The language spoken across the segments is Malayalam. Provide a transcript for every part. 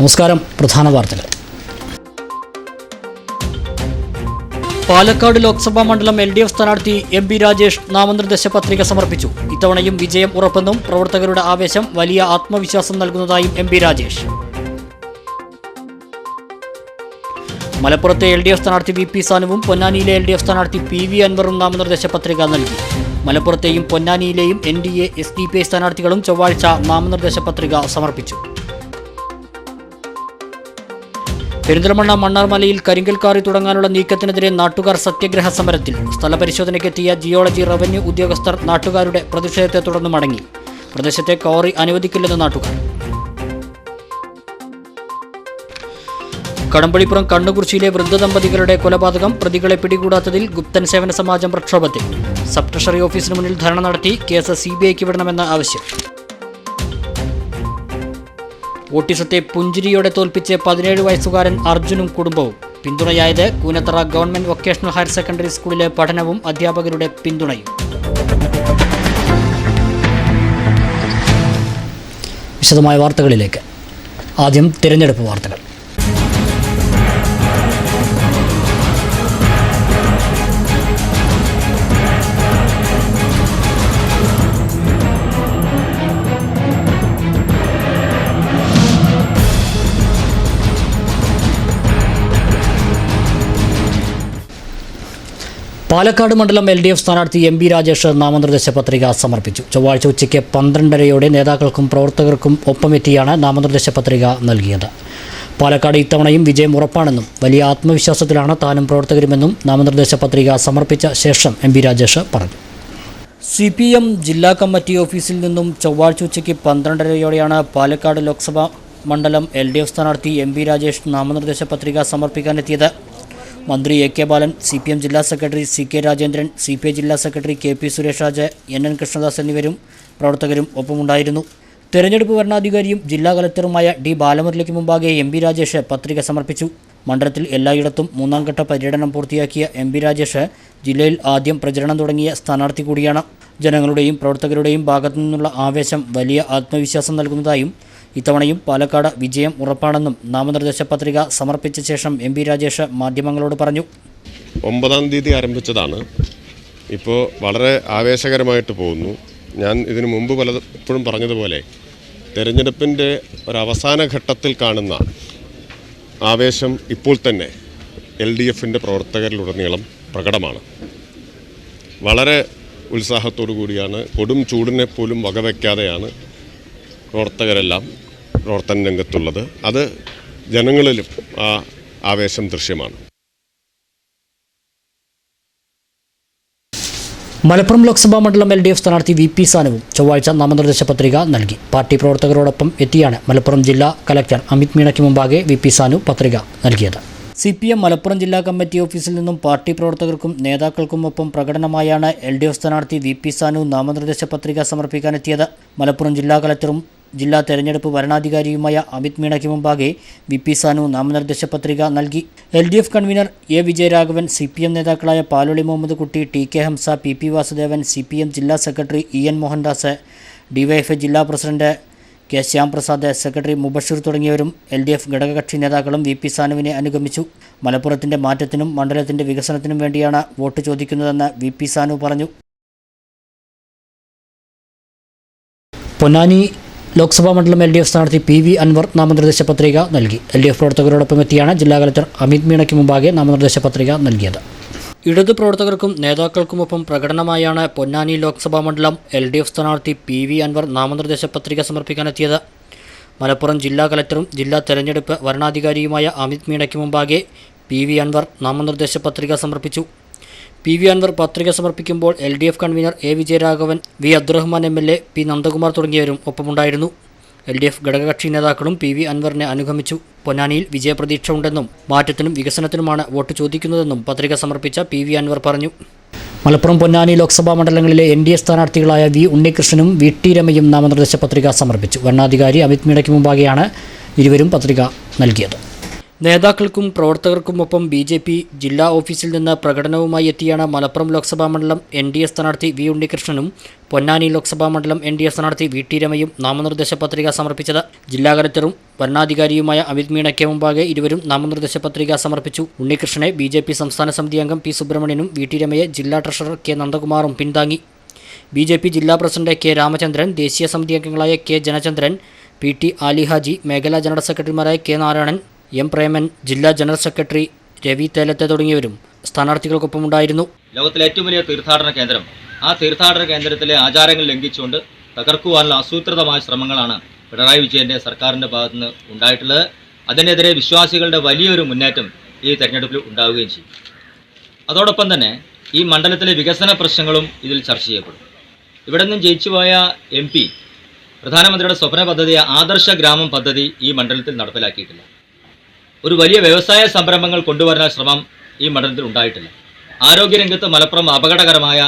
നമസ്കാരം. പ്രധാന വാർത്തകൾ. പാലക്കാട് ലോക്സഭാ മണ്ഡലം LDF സ്ഥാനാർത്ഥി MP രാജേഷ് നാമനിർദ്ദേശ പത്രിക സമർപ്പിച്ചു. ഇത്തവണയും വിജയം ഉറപ്പെന്നും പ്രവർത്തകരുടെ ആവേശം വലിയ ആത്മവിശ്വാസം നൽകുന്നതായും MP രാജേഷ്. മലപ്പുറത്തെ LDF സ്ഥാനാർത്ഥി VP സാനുവും പൊന്നാനിയിലെ LDF സ്ഥാനാർത്ഥി PV അൻവറും നാമനിർദ്ദേശ പത്രിക നൽകി. മലപ്പുറത്തെയും പൊന്നാനിയിലെയും NDA SDPI സ്ഥാനാർത്ഥികളും ചൊവ്വാഴ്ച നാമനിർദ്ദേശ പത്രിക സമർപ്പിച്ചു. പെരിന്തൽമണ്ണ മണ്ണാർമലയിൽ കരിങ്കൽ കാറി തുടങ്ങാനുള്ള നീക്കത്തിനെതിരെ നാട്ടുകാർ സത്യഗ്രഹ സമരത്തിൽ. സ്ഥലപരിശോധനയ്ക്കെത്തിയ ജിയോളജി റവന്യൂ ഉദ്യോഗസ്ഥർ നാട്ടുകാരുടെ പ്രതിഷേധത്തെ തുടർന്ന് മടങ്ങി. പ്രദേശത്തെ ക്വാറി അനുവദിക്കില്ലെന്ന് നാട്ടുകാർ. കടമ്പളിപ്പുറം കണ്ണുകുറിച്ചിയിലെ വൃദ്ധദമ്പതികളുടെ കൊലപാതകം പ്രതികളെ പിടികൂടാത്തതിൽ ഗുപ്തൻ സേവന സമാജം പ്രക്ഷോഭത്തിൽ. സബ് ട്രഷറി ഓഫീസിന് മുന്നിൽ ധർണ നടത്തി. കേസ് CBIക്ക് വിടണമെന്ന ആവശ്യം. ഓട്ടിസത്തെ പുഞ്ചിരിയോടെ തോൽപ്പിച്ച് 17 വയസ്സുകാരൻ അർജുനും കുടുംബവും. പിന്തുണയായത് Koonathara government vocational higher secondary സ്കൂളിലെ പഠനവും അധ്യാപകരുടെ പിന്തുണയും. വിശദമായ വാർത്തകളിലേക്ക്. ആദ്യം തിരഞ്ഞെടുപ്പ് വാർത്തകൾ. പാലക്കാട് മണ്ഡലം LDF സ്ഥാനാർത്ഥി MP രാജേഷ് നാമനിർദ്ദേശ പത്രിക സമർപ്പിച്ചു. ചൊവ്വാഴ്ച ഉച്ചയ്ക്ക് 12:30 നേതാക്കൾക്കും പ്രവർത്തകർക്കും ഒപ്പമെത്തിയാണ് നാമനിർദ്ദേശ പത്രിക നൽകിയത്. പാലക്കാട് ഇത്തവണയും വിജയം ഉറപ്പാണെന്നും വലിയ ആത്മവിശ്വാസത്തിലാണ് താനും പ്രവർത്തകരുമെന്നും നാമനിർദ്ദേശ പത്രിക സമർപ്പിച്ച ശേഷം MP രാജേഷ് പറഞ്ഞു. CPM ജില്ലാ കമ്മിറ്റി ഓഫീസിൽ നിന്നും ചൊവ്വാഴ്ച ഉച്ചയ്ക്ക് 12:30 പാലക്കാട് ലോക്സഭാ മണ്ഡലം LDF സ്ഥാനാർത്ഥി MP രാജേഷ് നാമനിർദ്ദേശ പത്രിക സമർപ്പിക്കാനെത്തിയത്. മന്ത്രി AK ബാലൻ, CPM ജില്ലാ സെക്രട്ടറി CK രാജേന്ദ്രൻ, CPI ജില്ലാ secretary KP Suresh Raj, NN Krishnadas എന്നിവരും പ്രവർത്തകരും ഒപ്പമുണ്ടായിരുന്നു. തെരഞ്ഞെടുപ്പ് വരണാധികാരിയും ജില്ലാ കലക്ടറുമായ D ബാലമുരളിക്ക് മുമ്പാകെ MP രാജേഷ് പത്രിക സമർപ്പിച്ചു. മണ്ഡലത്തിൽ എല്ലായിടത്തും 3ാം ഘട്ട പര്യടനം പൂർത്തിയാക്കിയ MP രാജേഷ് ജില്ലയിൽ ആദ്യം പ്രചരണം തുടങ്ങിയ സ്ഥാനാർത്ഥി കൂടിയാണ്. ജനങ്ങളുടെയും പ്രവർത്തകരുടെയും ഭാഗത്തു നിന്നുള്ള ആവേശം വലിയ ആത്മവിശ്വാസം നൽകുന്നതായും ഇത്തവണയും പാലക്കാട് വിജയം ഉറപ്പാണെന്നും നാമനിർദ്ദേശ പത്രിക സമർപ്പിച്ച ശേഷം MP രാജേഷ് മാധ്യമങ്ങളോട് പറഞ്ഞു. 9-ാം തീയതി ആരംഭിച്ചതാണ്. ഇപ്പോൾ വളരെ ആവേശകരമായിട്ട് പോകുന്നു. ഞാൻ ഇതിനു മുമ്പ് പലപ്പോഴും പറഞ്ഞതുപോലെ തെരഞ്ഞെടുപ്പിൻ്റെ ഒരവസാന ഘട്ടത്തിൽ കാണുന്ന ആവേശം ഇപ്പോൾ തന്നെ LDFൻ്റെ പ്രവർത്തകരിലുടനീളം പ്രകടമാണ്. വളരെ ഉത്സാഹത്തോടു കൂടിയാണ്, കൊടും ചൂടിനെ പോലും വകവയ്ക്കാതെയാണ് പ്രവർത്തകരെല്ലാം പ്രവർത്തന രംഗത്തുള്ളത്. അത് ജനങ്ങളിലും ആ ആവേശം ദൃശ്യമാണ്. മലപ്പുറം ലോക്സഭാ മണ്ഡലം LDF സ്ഥാനാർത്ഥി VP സാനുവും ചൊവ്വാഴ്ച നാമനിർദ്ദേശ പത്രിക നൽകി. പാർട്ടി പ്രവർത്തകരോടൊപ്പം എത്തിയാണ് മലപ്പുറം ജില്ലാ കലക്ടർ അമിത് മീണയ്ക്ക് മുമ്പാകെ VP സാനു പത്രിക നൽകിയത്. CPM മലപ്പുറം ജില്ലാ കമ്മിറ്റി ഓഫീസിൽ നിന്നും പാർട്ടി പ്രവർത്തകർക്കും നേതാക്കൾക്കുമൊപ്പം പ്രകടനമായാണ് LDF സ്ഥാനാർത്ഥി VP സാനു നാമനിർദ്ദേശ പത്രിക സമർപ്പിക്കാനെത്തിയത്. മലപ്പുറം ജില്ലാ കലക്ടറും ജില്ലാ തെരഞ്ഞെടുപ്പ് വരണാധികാരിയുമായ അമിത് മീണയ്ക്ക് മുമ്പാകെ VP സാനു നാമനിർദ്ദേശ പത്രിക നൽകി. LDF convener A Vijayaraghavan, CPM നേതാക്കളായ Paloli Muhammad Kutty, TK Hamsa, PP Vasudevan, CPM ജില്ലാ സെക്രട്ടറി EN മോഹൻദാസ്, DYFI ജില്ലാ president K Shyamprasad, secretary Mubashir തുടങ്ങിയവരും LDF ഘടകകക്ഷി നേതാക്കളും VP സാനുവിനെ അനുഗമിച്ചു. മലപ്പുറത്തിൻ്റെ മാറ്റത്തിനും മണ്ഡലത്തിൻ്റെ വികസനത്തിനും വേണ്ടിയാണ് വോട്ട് ചോദിക്കുന്നതെന്ന് VP സാനു പറഞ്ഞു. പൊന്നാനി ലോക്സഭാ മണ്ഡലം LDF സ്ഥാനാർത്ഥി PV അൻവർ നാമനിർദ്ദേശ പത്രിക നൽകി. LDF പ്രവർത്തകരോടൊപ്പം എത്തിയാണ് ജില്ലാ കലക്ടർ അമിത് മീണയ്ക്ക് മുമ്പാകെ നാമനിർദ്ദേശ പത്രിക നൽകിയത്. ഇടതു പ്രവർത്തകർക്കും നേതാക്കൾക്കുമൊപ്പം പ്രകടനമായാണ് പൊന്നാനി ലോക്സഭാ മണ്ഡലം LDF സ്ഥാനാർത്ഥി PV അൻവർ നാമനിർദ്ദേശ പത്രിക സമർപ്പിക്കാനെത്തിയത്. മലപ്പുറം ജില്ലാ കലക്ടറും ജില്ലാ തെരഞ്ഞെടുപ്പ് വരണാധികാരിയുമായ അമിത് മീണയ്ക്ക് മുമ്പാകെ PV അൻവർ നാമനിർദ്ദേശ പത്രിക സമർപ്പിച്ചു. PV അൻവർ പത്രിക സമർപ്പിക്കുമ്പോൾ LDF convener A Vijayaraghavan, V Abdurahman MLA, P Nandakumar തുടങ്ങിയവരും ഒപ്പമുണ്ടായിരുന്നു. LDF ഘടകകക്ഷി നേതാക്കളും PV അൻവറിനെ അനുഗമിച്ചു. പൊന്നാനിയിൽ വിജയപ്രതീക്ഷ ഉണ്ടെന്നും മാറ്റത്തിനും വികസനത്തിനുമാണ് വോട്ട് ചോദിക്കുന്നതെന്നും പത്രിക സമർപ്പിച്ച PV അൻവർ പറഞ്ഞു. മലപ്പുറം പൊന്നാനി ലോക്സഭാ മണ്ഡലങ്ങളിലെ NDA സ്ഥാനാർത്ഥികളായ V ഉണ്ണികൃഷ്ണനും VT രമയും നാമനിർദ്ദേശ പത്രിക സമർപ്പിച്ചു. വരണാധികാരി അമിത് മീണയ്ക്ക് മുമ്പാകെയാണ് ഇരുവരും പത്രിക നൽകിയത്. നേതാക്കൾക്കും പ്രവർത്തകർക്കുമൊപ്പം BJP ജില്ലാ ഓഫീസിൽ നിന്ന് പ്രകടനവുമായി എത്തിയാണ് മലപ്പുറം ലോക്സഭാ മണ്ഡലം NDA സ്ഥാനാർത്ഥി V. ഉണ്ണികൃഷ്ണനും പൊന്നാനി ലോക്സഭാ മണ്ഡലം NDA സ്ഥാനാർത്ഥി VT രമയും നാമനിർദ്ദേശ പത്രിക സമർപ്പിച്ചത്. ജില്ലാ കലക്ടറും ഭരണാധികാരിയുമായ അമിത് മീണയ്ക്ക് മുമ്പാകെ ഇരുവരും നാമനിർദ്ദേശ പത്രിക സമർപ്പിച്ചു. ഉണ്ണികൃഷ്ണനെ BJP സംസ്ഥാന സമിതി അംഗം P. സുബ്രഹ്മണ്യനും VT രമയെ ജില്ലാ ട്രഷറർ K. നന്ദകുമാറും പിന്താങ്ങി. BJP ജില്ലാ പ്രസിഡന്റ് K. രാമചന്ദ്രൻ, ദേശീയ സമിതി അംഗങ്ങളായ K. ജനചന്ദ്രൻ, PT. ആലി ഹാജി, മേഖലാ ജനറൽ സെക്രട്ടറിമാരായ K. നാരായണൻ, M. പ്രേമൻ, ജില്ലാ ജനറൽ സെക്രട്ടറി രവി തേലത്തെ തുടങ്ങിയവരും സ്ഥാനാർത്ഥികൾക്കൊപ്പമുണ്ടായിരുന്നു. ലോകത്തിലെ ഏറ്റവും വലിയ തീർത്ഥാടന കേന്ദ്രം, ആ തീർത്ഥാടന കേന്ദ്രത്തിലെ ആചാരങ്ങൾ ലംഘിച്ചുകൊണ്ട് തകർക്കുവാനുള്ള ആസൂത്രിതമായ ശ്രമങ്ങളാണ് പിണറായി വിജയൻ്റെ സർക്കാരിൻ്റെ ഭാഗത്തുനിന്ന് ഉണ്ടായിട്ടുള്ളത്. അതിനെതിരെ വിശ്വാസികളുടെ വലിയൊരു മുന്നേറ്റം ഈ തെരഞ്ഞെടുപ്പിൽ ഉണ്ടാവുകയും ചെയ്യും. അതോടൊപ്പം തന്നെ ഈ മണ്ഡലത്തിലെ വികസന പ്രശ്നങ്ങളും ഇതിൽ ചർച്ച ചെയ്യപ്പെടും. ഇവിടെ നിന്നും ജയിച്ചുപോയ MP പ്രധാനമന്ത്രിയുടെ സ്വപ്ന പദ്ധതി ആദർശ ഗ്രാമം പദ്ധതി ഈ മണ്ഡലത്തിൽ നടപ്പിലാക്കിയിട്ടില്ല. ഒരു വലിയ വ്യവസായ സംരംഭങ്ങൾ കൊണ്ടുവരാൻ ശ്രമം ഈ മണ്ഡലത്തിൽ ഉണ്ടായിട്ടില്ല. ആരോഗ്യരംഗത്ത് മലപ്പുറം അപകടകരമായ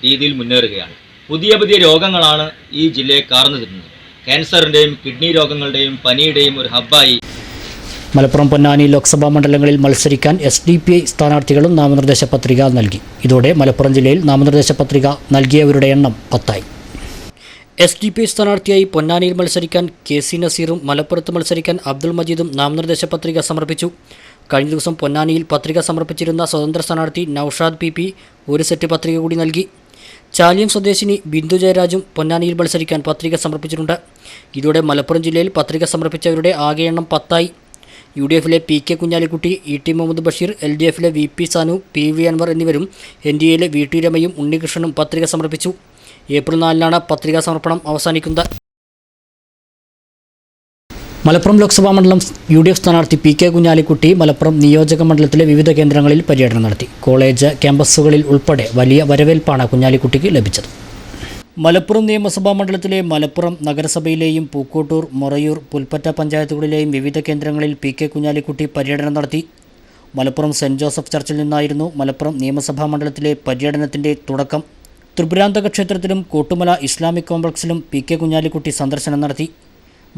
രീതിയിൽ മുന്നേറുകയാണ്. പുതിയ രോഗങ്ങളാണ് ഈ ജില്ലയെ കാർന്നു തിരുന്നത്. ക്യാൻസറിൻ്റെയും കിഡ്നി രോഗങ്ങളുടെയും പനിയുടെയും ഒരു ഹബ്ബായി മലപ്പുറം പൊന്നാനി ലോക്സഭാ മണ്ഡലങ്ങളിൽ മത്സരിക്കാൻ SDPI സ്ഥാനാർത്ഥികളും നാമനിർദ്ദേശ പത്രിക നൽകി. ഇതോടെ മലപ്പുറം ജില്ലയിൽ നാമനിർദ്ദേശ പത്രിക നൽകിയവരുടെ എണ്ണം 10 ആയി. SDPI സ്ഥാനാർത്ഥിയായി പൊന്നാനിയിൽ മത്സരിക്കാൻ KC നസീറും മലപ്പുറത്ത് മത്സരിക്കാൻ അബ്ദുൾ മജീദും നാമനിർദ്ദേശ പത്രിക സമർപ്പിച്ചു. കഴിഞ്ഞ ദിവസം പൊന്നാനിയിൽ പത്രിക സമർപ്പിച്ചിരുന്ന സ്വതന്ത്ര സ്ഥാനാർത്ഥി നൌഷാദ് PP ഒരു സെറ്റ് പത്രിക കൂടി നൽകി. ചാലിയം സ്വദേശിനി ബിന്ദു ജയരാജും പൊന്നാനിയിൽ മത്സരിക്കാൻ പത്രിക സമർപ്പിച്ചിട്ടുണ്ട്. ഇതോടെ മലപ്പുറം ജില്ലയിൽ പത്രിക സമർപ്പിച്ചവരുടെ ആകെ എണ്ണം 10 ആയി. UDFിലെ PK Kunhalikutty, ET Muhammad Basheer, LDFിലെ VP Sanu, PV Anwar എന്നിവരും NDAയിലെ VT രമയും ഉണ്ണികൃഷ്ണനും പത്രിക സമർപ്പിച്ചു. ഏപ്രിൽ 4-നാണ് പത്രികാ സമർപ്പണം അവസാനിക്കുന്നത്. മലപ്പുറം ലോക്സഭാ മണ്ഡലം UDF സ്ഥാനാർത്ഥി PK കുഞ്ഞാലിക്കുട്ടി മലപ്പുറം നിയോജക മണ്ഡലത്തിലെ വിവിധ കേന്ദ്രങ്ങളിൽ പര്യടനം നടത്തി. കോളേജ് ക്യാമ്പസുകളിൽ ഉൾപ്പെടെ വലിയ വരവേൽപ്പാണ് കുഞ്ഞാലിക്കുട്ടിക്ക് ലഭിച്ചത്. മലപ്പുറം നിയമസഭാ മണ്ഡലത്തിലെ മലപ്പുറം നഗരസഭയിലെയും പൂക്കോട്ടൂർ, മൊറയൂർ, പുൽപ്പറ്റ പഞ്ചായത്തുകളിലെയും വിവിധ കേന്ദ്രങ്ങളിൽ PK കുഞ്ഞാലിക്കുട്ടി പര്യടനം നടത്തി. മലപ്പുറം സെൻറ് ജോസഫ് ചർച്ചിൽ നിന്നായിരുന്നു മലപ്പുറം നിയമസഭാ മണ്ഡലത്തിലെ പര്യടനത്തിൻ്റെ തുടക്കം. തൃപുരാന്തക ക്ഷേത്രത്തിലും കോട്ടുമല ഇസ്ലാമിക് കോംപ്ലക്സിലും PK കുഞ്ഞാലിക്കുട്ടി സന്ദർശനം നടത്തി.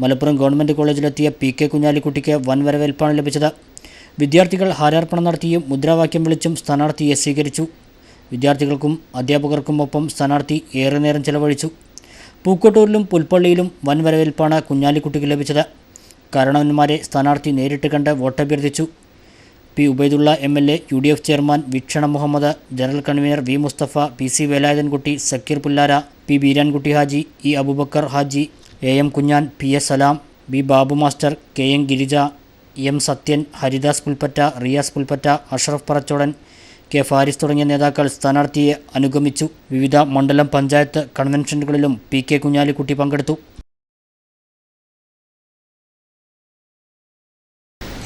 മലപ്പുറം ഗവൺമെൻറ് കോളേജിലെത്തിയ PK കുഞ്ഞാലിക്കുട്ടിക്ക് വൻ വരവേൽപ്പാണ് ലഭിച്ചത്. വിദ്യാർത്ഥികൾ ഹാരാർപ്പണം നടത്തിയും മുദ്രാവാക്യം വിളിച്ചും സ്ഥാനാർത്ഥിയെ സ്വീകരിച്ചു. വിദ്യാർത്ഥികൾക്കും അധ്യാപകർക്കും ഒപ്പം സ്ഥാനാർത്ഥി ഏറെ നേരം ചെലവഴിച്ചു. പൂക്കോട്ടൂരിലും പുൽപ്പള്ളിയിലും വൻ വരവേൽപ്പാണ് കുഞ്ഞാലിക്കുട്ടിക്ക് ലഭിച്ചത്. കാരണവന്മാരെ സ്ഥാനാർത്ഥി നേരിട്ട് കണ്ട് വോട്ടഭ്യർത്ഥിച്ചു. P. Ubaidullah MLA, UDF chairman Veekshana Muhammad, general convener V. Musthafa, PC Velayudhankutty, Sakkeer Pullara, P. Beerankutty Haji, E. Aboobacker Haji, AM Kunjan, PS Salam, B. Babu master, KN Girija, M. Sathyan, Haridas Pulpatta, Riyas Pulpatta, Ashraf Parachodan, K. Faris തുടങ്ങിയ നേതാക്കൾ സ്ഥാനാർത്ഥിയെ അനുഗമിച്ചു. വിവിധ മണ്ഡലം പഞ്ചായത്ത് കൺവെൻഷനുകളിലും PK കുഞ്ഞാലിക്കുട്ടി പങ്കെടുത്തു.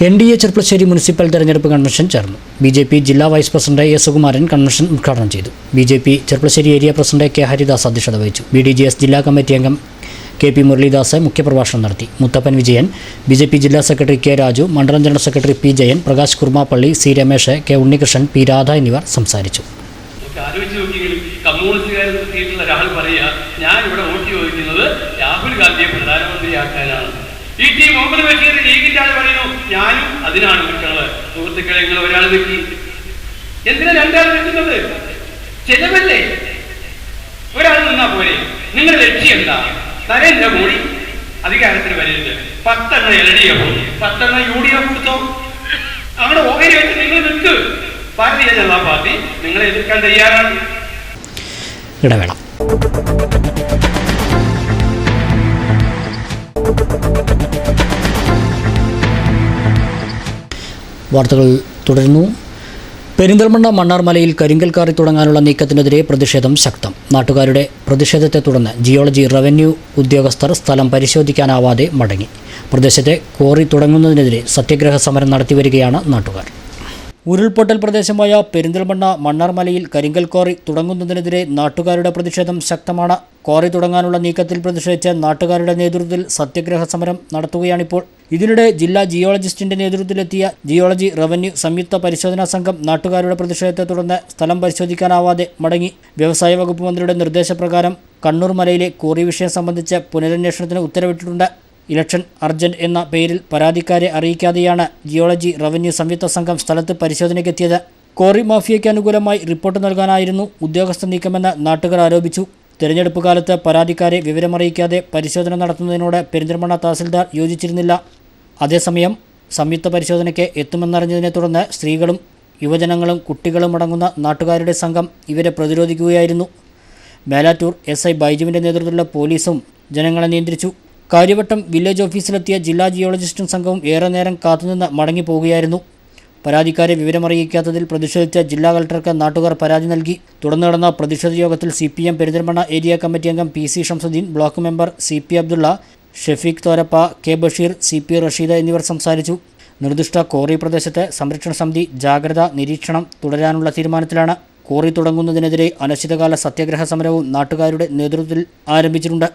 NDA ചെർപ്പളശ്ശേരി മുനിസിപ്പൽ തെരഞ്ഞെടുപ്പ് കൺവെൻഷൻ ചേർന്നു. BJP ജില്ലാ vice president A. Sukumaran convention ഉദ്ഘാടനം ചെയ്തു. BJP Cherpulassery area president K. Haridas അധ്യക്ഷത വഹിച്ചു. BDJS ജില്ലാ കമ്മിറ്റി അംഗം KP മുരളീദാസ് മുഖ്യപ്രഭാഷണം നടത്തി. മുത്തപ്പൻ വിജയൻ, BJP ജില്ലാ സെക്രട്ടറി K. രാജു, മണ്ഡലം general secretary P. Jayan, Prakash Kurmappally, C. Ramesh, K. Unnikrishnan, P. Radha എന്നിവർ സംസാരിച്ചു. കമ്മ്യൂണിസ്റ്റുകാരുള്ള ഒരാൾ പറയുക, ഞാൻ ഇവിടെ വോട്ട് ചോദിക്കുന്നത് രാഹുൽ ഗാന്ധിയെ പ്രധാനമന്ത്രിയാക്കാനാണ്. ET മുഹമ്മദ് ബഷീർ ലീഗിന്റെ ആൾ പറയുന്നു, ഞാനും അതിനാണ് നിൽക്കുന്നത്. സുഹൃത്തുക്കളെ, നിങ്ങൾ ഒരാൾ നിൽക്കി, എന്തിനാ രണ്ടാൾ നിൽക്കുന്നത്? ചെലവല്ലേ? ഒരാൾ നിന്നാ പോരെ. നിങ്ങളുടെ ലക്ഷ്യം എന്താ? നരേന്ദ്രമോദി അധികാരത്തിൽ വരുന്നത് 10 LDF, 10 UDF കൊടുത്തോ? അങ്ങനെ ഓഹരിയായിട്ട് നിങ്ങൾ നിൽക്ക്. ഭാരതീയ ജനതാ പാർട്ടി നിങ്ങളെ എതിർക്കാൻ തയ്യാറാണ്. ഇടവേള. വാർത്തകൾ തുടരുന്നു. പെരിന്തൽമണ്ണ മണ്ണാർമലയിൽ കരിങ്കൽ കാറി തുടങ്ങാനുള്ള നീക്കത്തിനെതിരെ പ്രതിഷേധം ശക്തം. നാട്ടുകാരുടെ പ്രതിഷേധത്തെ തുടർന്ന് ജിയോളജി റവന്യൂ ഉദ്യോഗസ്ഥർ സ്ഥലം പരിശോധിക്കാനാവാതെ മടങ്ങി. പ്രദേശത്തെ ക്വാറി തുടങ്ങുന്നതിനെതിരെ സത്യാഗ്രഹ സമരം നടത്തിവരികയാണ് നാട്ടുകാർ. ഉരുൾപൊട്ടൽ പ്രദേശമായ പെരിന്തൽമണ്ണ മണ്ണാർമലയിൽ കരിങ്കൽ ക്വാറി തുടങ്ങുന്നതിനെതിരെ നാട്ടുകാരുടെ പ്രതിഷേധം ശക്തമാണ്. ക്വാറി തുടങ്ങാനുള്ള നീക്കത്തിൽ പ്രതിഷേധിച്ച് നാട്ടുകാരുടെ നേതൃത്വത്തിൽ സത്യാഗ്രഹ സമരം നടത്തുകയാണിപ്പോൾ. ഇതിനിടെ ജില്ലാ ജിയോളജിസ്റ്റിന്റെ നേതൃത്വത്തിലെത്തിയ ജിയോളജി റവന്യൂ സംയുക്ത പരിശോധനാ സംഘം നാട്ടുകാരുടെ പ്രതിഷേധത്തെ തുടർന്ന് സ്ഥലം പരിശോധിക്കാനാവാതെ മടങ്ങി. വ്യവസായ വകുപ്പ് മന്ത്രിയുടെ നിർദ്ദേശപ്രകാരം കണ്ണൂർ മലയിലെ ക്വാറി വിഷയം സംബന്ധിച്ച് പുനരന്വേഷണത്തിന് ഉത്തരവിട്ടിട്ടുണ്ട്. ഇലക്ഷൻ അർജന്റ് എന്ന പേരിൽ പരാതിക്കാരെ അറിയിക്കാതെയാണ് ജിയോളജി റവന്യൂ സംയുക്ത സംഘം സ്ഥലത്ത് പരിശോധനയ്ക്കെത്തിയത്. ക്വാറി മാഫിയയ്ക്ക് അനുകൂലമായി റിപ്പോർട്ട് നൽകാനായിരുന്നു ഉദ്യോഗസ്ഥ നീക്കമെന്ന് നാട്ടുകാർ ആരോപിച്ചു. തെരഞ്ഞെടുപ്പ് കാലത്ത് പരാതിക്കാരെ വിവരമറിയിക്കാതെ പരിശോധന നടത്തുന്നതിനോട് പെരിന്തൽമണ്ണ തഹസിൽദാർ യോജിച്ചിരുന്നില്ല. അതേസമയം സംയുക്ത പരിശോധനയ്ക്ക് എത്തുമെന്നറിഞ്ഞതിനെ തുടർന്ന് സ്ത്രീകളും യുവജനങ്ങളും കുട്ടികളും അടങ്ങുന്ന നാട്ടുകാരുടെ സംഘം ഇവരെ പ്രതിരോധിക്കുകയായിരുന്നു. മേലാറ്റൂർ SI ബൈജുവിൻ്റെ നേതൃത്വത്തിലുള്ള പോലീസും ജനങ്ങളെ നിയന്ത്രിച്ചു. കാര്യവട്ടം വില്ലേജ് ഓഫീസിലെത്തിയ ജില്ലാ ജിയോളജിസ്റ്റും സംഘവും ഏറെ നേരം കാത്തുനിന്ന് മടങ്ങിപ്പോവുകയായിരുന്നു. പരാതിക്കാരെ വിവരമറിയിക്കാത്തതിൽ പ്രതിഷേധിച്ച ജില്ലാ കളക്ടർക്ക് നാട്ടുകാർ പരാതി നൽകി. തുടർന്ന് നടന്ന പ്രതിഷേധ യോഗത്തിൽ CPM പെരിന്തൽമണ്ണ ഏരിയ കമ്മിറ്റി അംഗം PC Shamsuddin, block member CP Abdulla, Shefeeq Thorappa, K Basheer, CP Rasheed എന്നിവർ സംസാരിച്ചു. നിർദ്ദിഷ്ട ക്വാറി പ്രദേശത്ത് സംരക്ഷണ സമിതി ജാഗ്രത നിരീക്ഷണം തുടരാനുള്ള തീരുമാനത്തിലാണ്. ക്വാറി തുടങ്ങുന്നതിനെതിരെ അനിശ്ചിതകാല സത്യാഗ്രഹ സമരവും നാട്ടുകാരുടെ നേതൃത്വത്തിൽ ആരംഭിച്ചിട്ടുണ്ട്.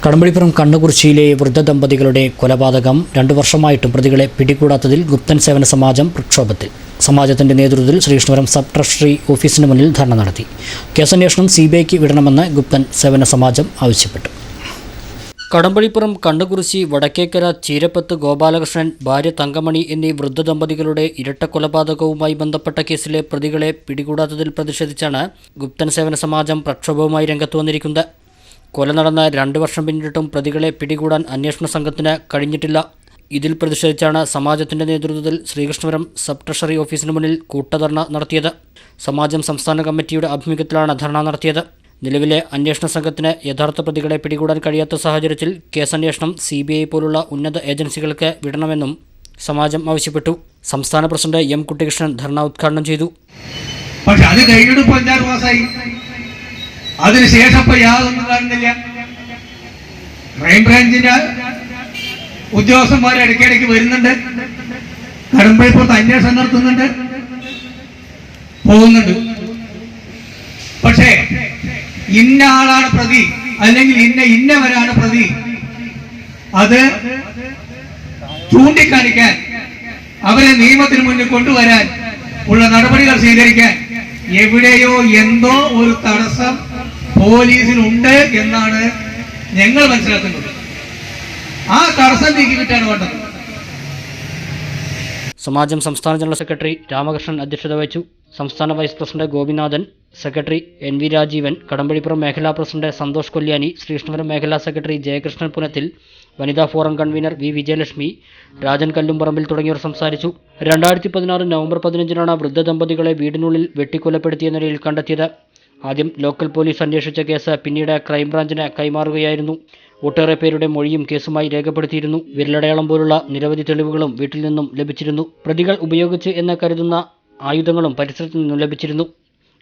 കടമ്പഴിപ്പുറം കണ്ണുകുറിശ്ശിയിലെ വൃദ്ധ ദമ്പതികളുടെ കൊലപാതകം 2 വർഷമായിട്ടും പ്രതികളെ പിടികൂടാത്തതിൽ ഗുപ്തൻ സേവന സമാജം പ്രക്ഷോഭത്തിൽ. സമാജത്തിൻ്റെ നേതൃത്വത്തിൽ ശ്രീകൃഷ്ണപുരം സബ് ട്രഷറി ഓഫീസിന് മുന്നിൽ ധർണ നടത്തി. കേസന്വേഷണം CBIക്ക് വിടണമെന്ന് ഗുപ്തൻ സേവന സമാജം ആവശ്യപ്പെട്ടു. കടമ്പഴിപ്പുറം കണ്ണുകുറിശ്ശി വടക്കേക്കര ചീരപ്പത്ത് ഗോപാലകൃഷ്ണൻ, ഭാര്യ തങ്കമണി എന്നീ വൃദ്ധ ദമ്പതികളുടെ ഇരട്ട കൊലപാതകവുമായി ബന്ധപ്പെട്ട കേസിലെ പ്രതികളെ പിടികൂടാത്തതിൽ പ്രതിഷേധിച്ചാണ് ഗുപ്തൻ സേവന സമാജം പ്രക്ഷോഭവുമായി രംഗത്ത് വന്നിരിക്കുന്നത്. കൊല നടന്ന 2 വർഷം പിന്നിട്ടും പ്രതികളെ പിടികൂടാൻ അന്വേഷണ സംഘത്തിന് കഴിഞ്ഞിട്ടില്ല. ഇതിൽ പ്രതിഷേധിച്ചാണ് സമാജത്തിൻ്റെ നേതൃത്വത്തിൽ ശ്രീകൃഷ്ണപുരം സബ് ട്രഷറി ഓഫീസിന് മുന്നിൽ കൂട്ടധർണ നടത്തിയത്. സമാജം സംസ്ഥാന കമ്മിറ്റിയുടെ ആഭിമുഖ്യത്തിലാണ് ധർണ നടത്തിയത്. നിലവിലെ അന്വേഷണ സംഘത്തിന് യഥാർത്ഥ പ്രതികളെ പിടികൂടാൻ കഴിയാത്ത സാഹചര്യത്തിൽ കേസന്വേഷണം CBI പോലുള്ള ഉന്നത ഏജൻസികൾക്ക് വിടണമെന്നും സമാജം ആവശ്യപ്പെട്ടു. സംസ്ഥാന പ്രസിഡന്റ് M കുട്ടികൃഷ്ണൻ ധർണ ഉദ്ഘാടനം ചെയ്തു. പക്ഷെ അത് കഴിഞ്ഞിട്ട് 5-6 മാസമായി. അതിനുശേഷം ഇപ്പൊ യാതൊന്നും കാണുന്നില്ല. ക്രൈംബ്രാഞ്ചിന്റെ ഉദ്യോഗസ്ഥന്മാർ ഇടയ്ക്കിടയ്ക്ക് വരുന്നുണ്ട്, കടമ്പഴിപ്പുറത്ത് അന്വേഷണം നടത്തുന്നുണ്ട്, പോകുന്നുണ്ട്. പക്ഷേ ഇന്ന ആളാണ് പ്രതി അല്ലെങ്കിൽ ഇന്നവരാണ് പ്രതി, അത് ചൂണ്ടിക്കാണിക്കാൻ, അവരെ നിയമത്തിന് മുന്നിൽ കൊണ്ടുവരാൻ ഉള്ള നടപടികൾ സ്വീകരിക്കാൻ എവിടെയോ എന്തോ ഒരു തടസ്സം പോലീസിനുണ്ട് എന്നാണ് ഞങ്ങൾ മനസ്സിലാക്കുന്നത്. ആ തടസ്സം നീക്കിക്കിട്ടാണ് വേണ്ടത്. സമാജം സംസ്ഥാന ജനറൽ സെക്രട്ടറി രാമകൃഷ്ണൻ അധ്യക്ഷത വഹിച്ചു. സംസ്ഥാന vice president Gopinathan, secretary NV Rajeevan, Kadambazhipuram മേഖലാ പ്രസിഡന്റ് സന്തോഷ് കൊല്യാനി, ശ്രീകൃഷ്ണപുരം മേഖലാ സെക്രട്ടറി ജയകൃഷ്ണൻ പുനത്തിൽ, വനിതാ forum convener V Vijayalakshmi, Rajan Kallumparambil തുടങ്ങിയവർ സംസാരിച്ചു. 2016 നവംബർ 15-നാണ് വൃദ്ധ ദമ്പതികളെ വീടിനുള്ളിൽ വെട്ടിക്കൊലപ്പെടുത്തിയ നിലയിൽ കണ്ടെത്തിയത്. ആദ്യം ലോക്കൽ പോലീസ് അന്വേഷിച്ച കേസ് പിന്നീട് ക്രൈംബ്രാഞ്ചിന് കൈമാറുകയായിരുന്നു. ഒട്ടേറെ പേരുടെ മൊഴിയും കേസുമായി രേഖപ്പെടുത്തിയിരുന്നു. വിരലടയാളം പോലുള്ള നിരവധി തെളിവുകളും വീട്ടിൽ നിന്നും ലഭിച്ചിരുന്നു. പ്രതികൾ ഉപയോഗിച്ച് എന്ന് കരുതുന്ന ആയുധങ്ങളും പരിസരത്തു നിന്നും ലഭിച്ചിരുന്നു.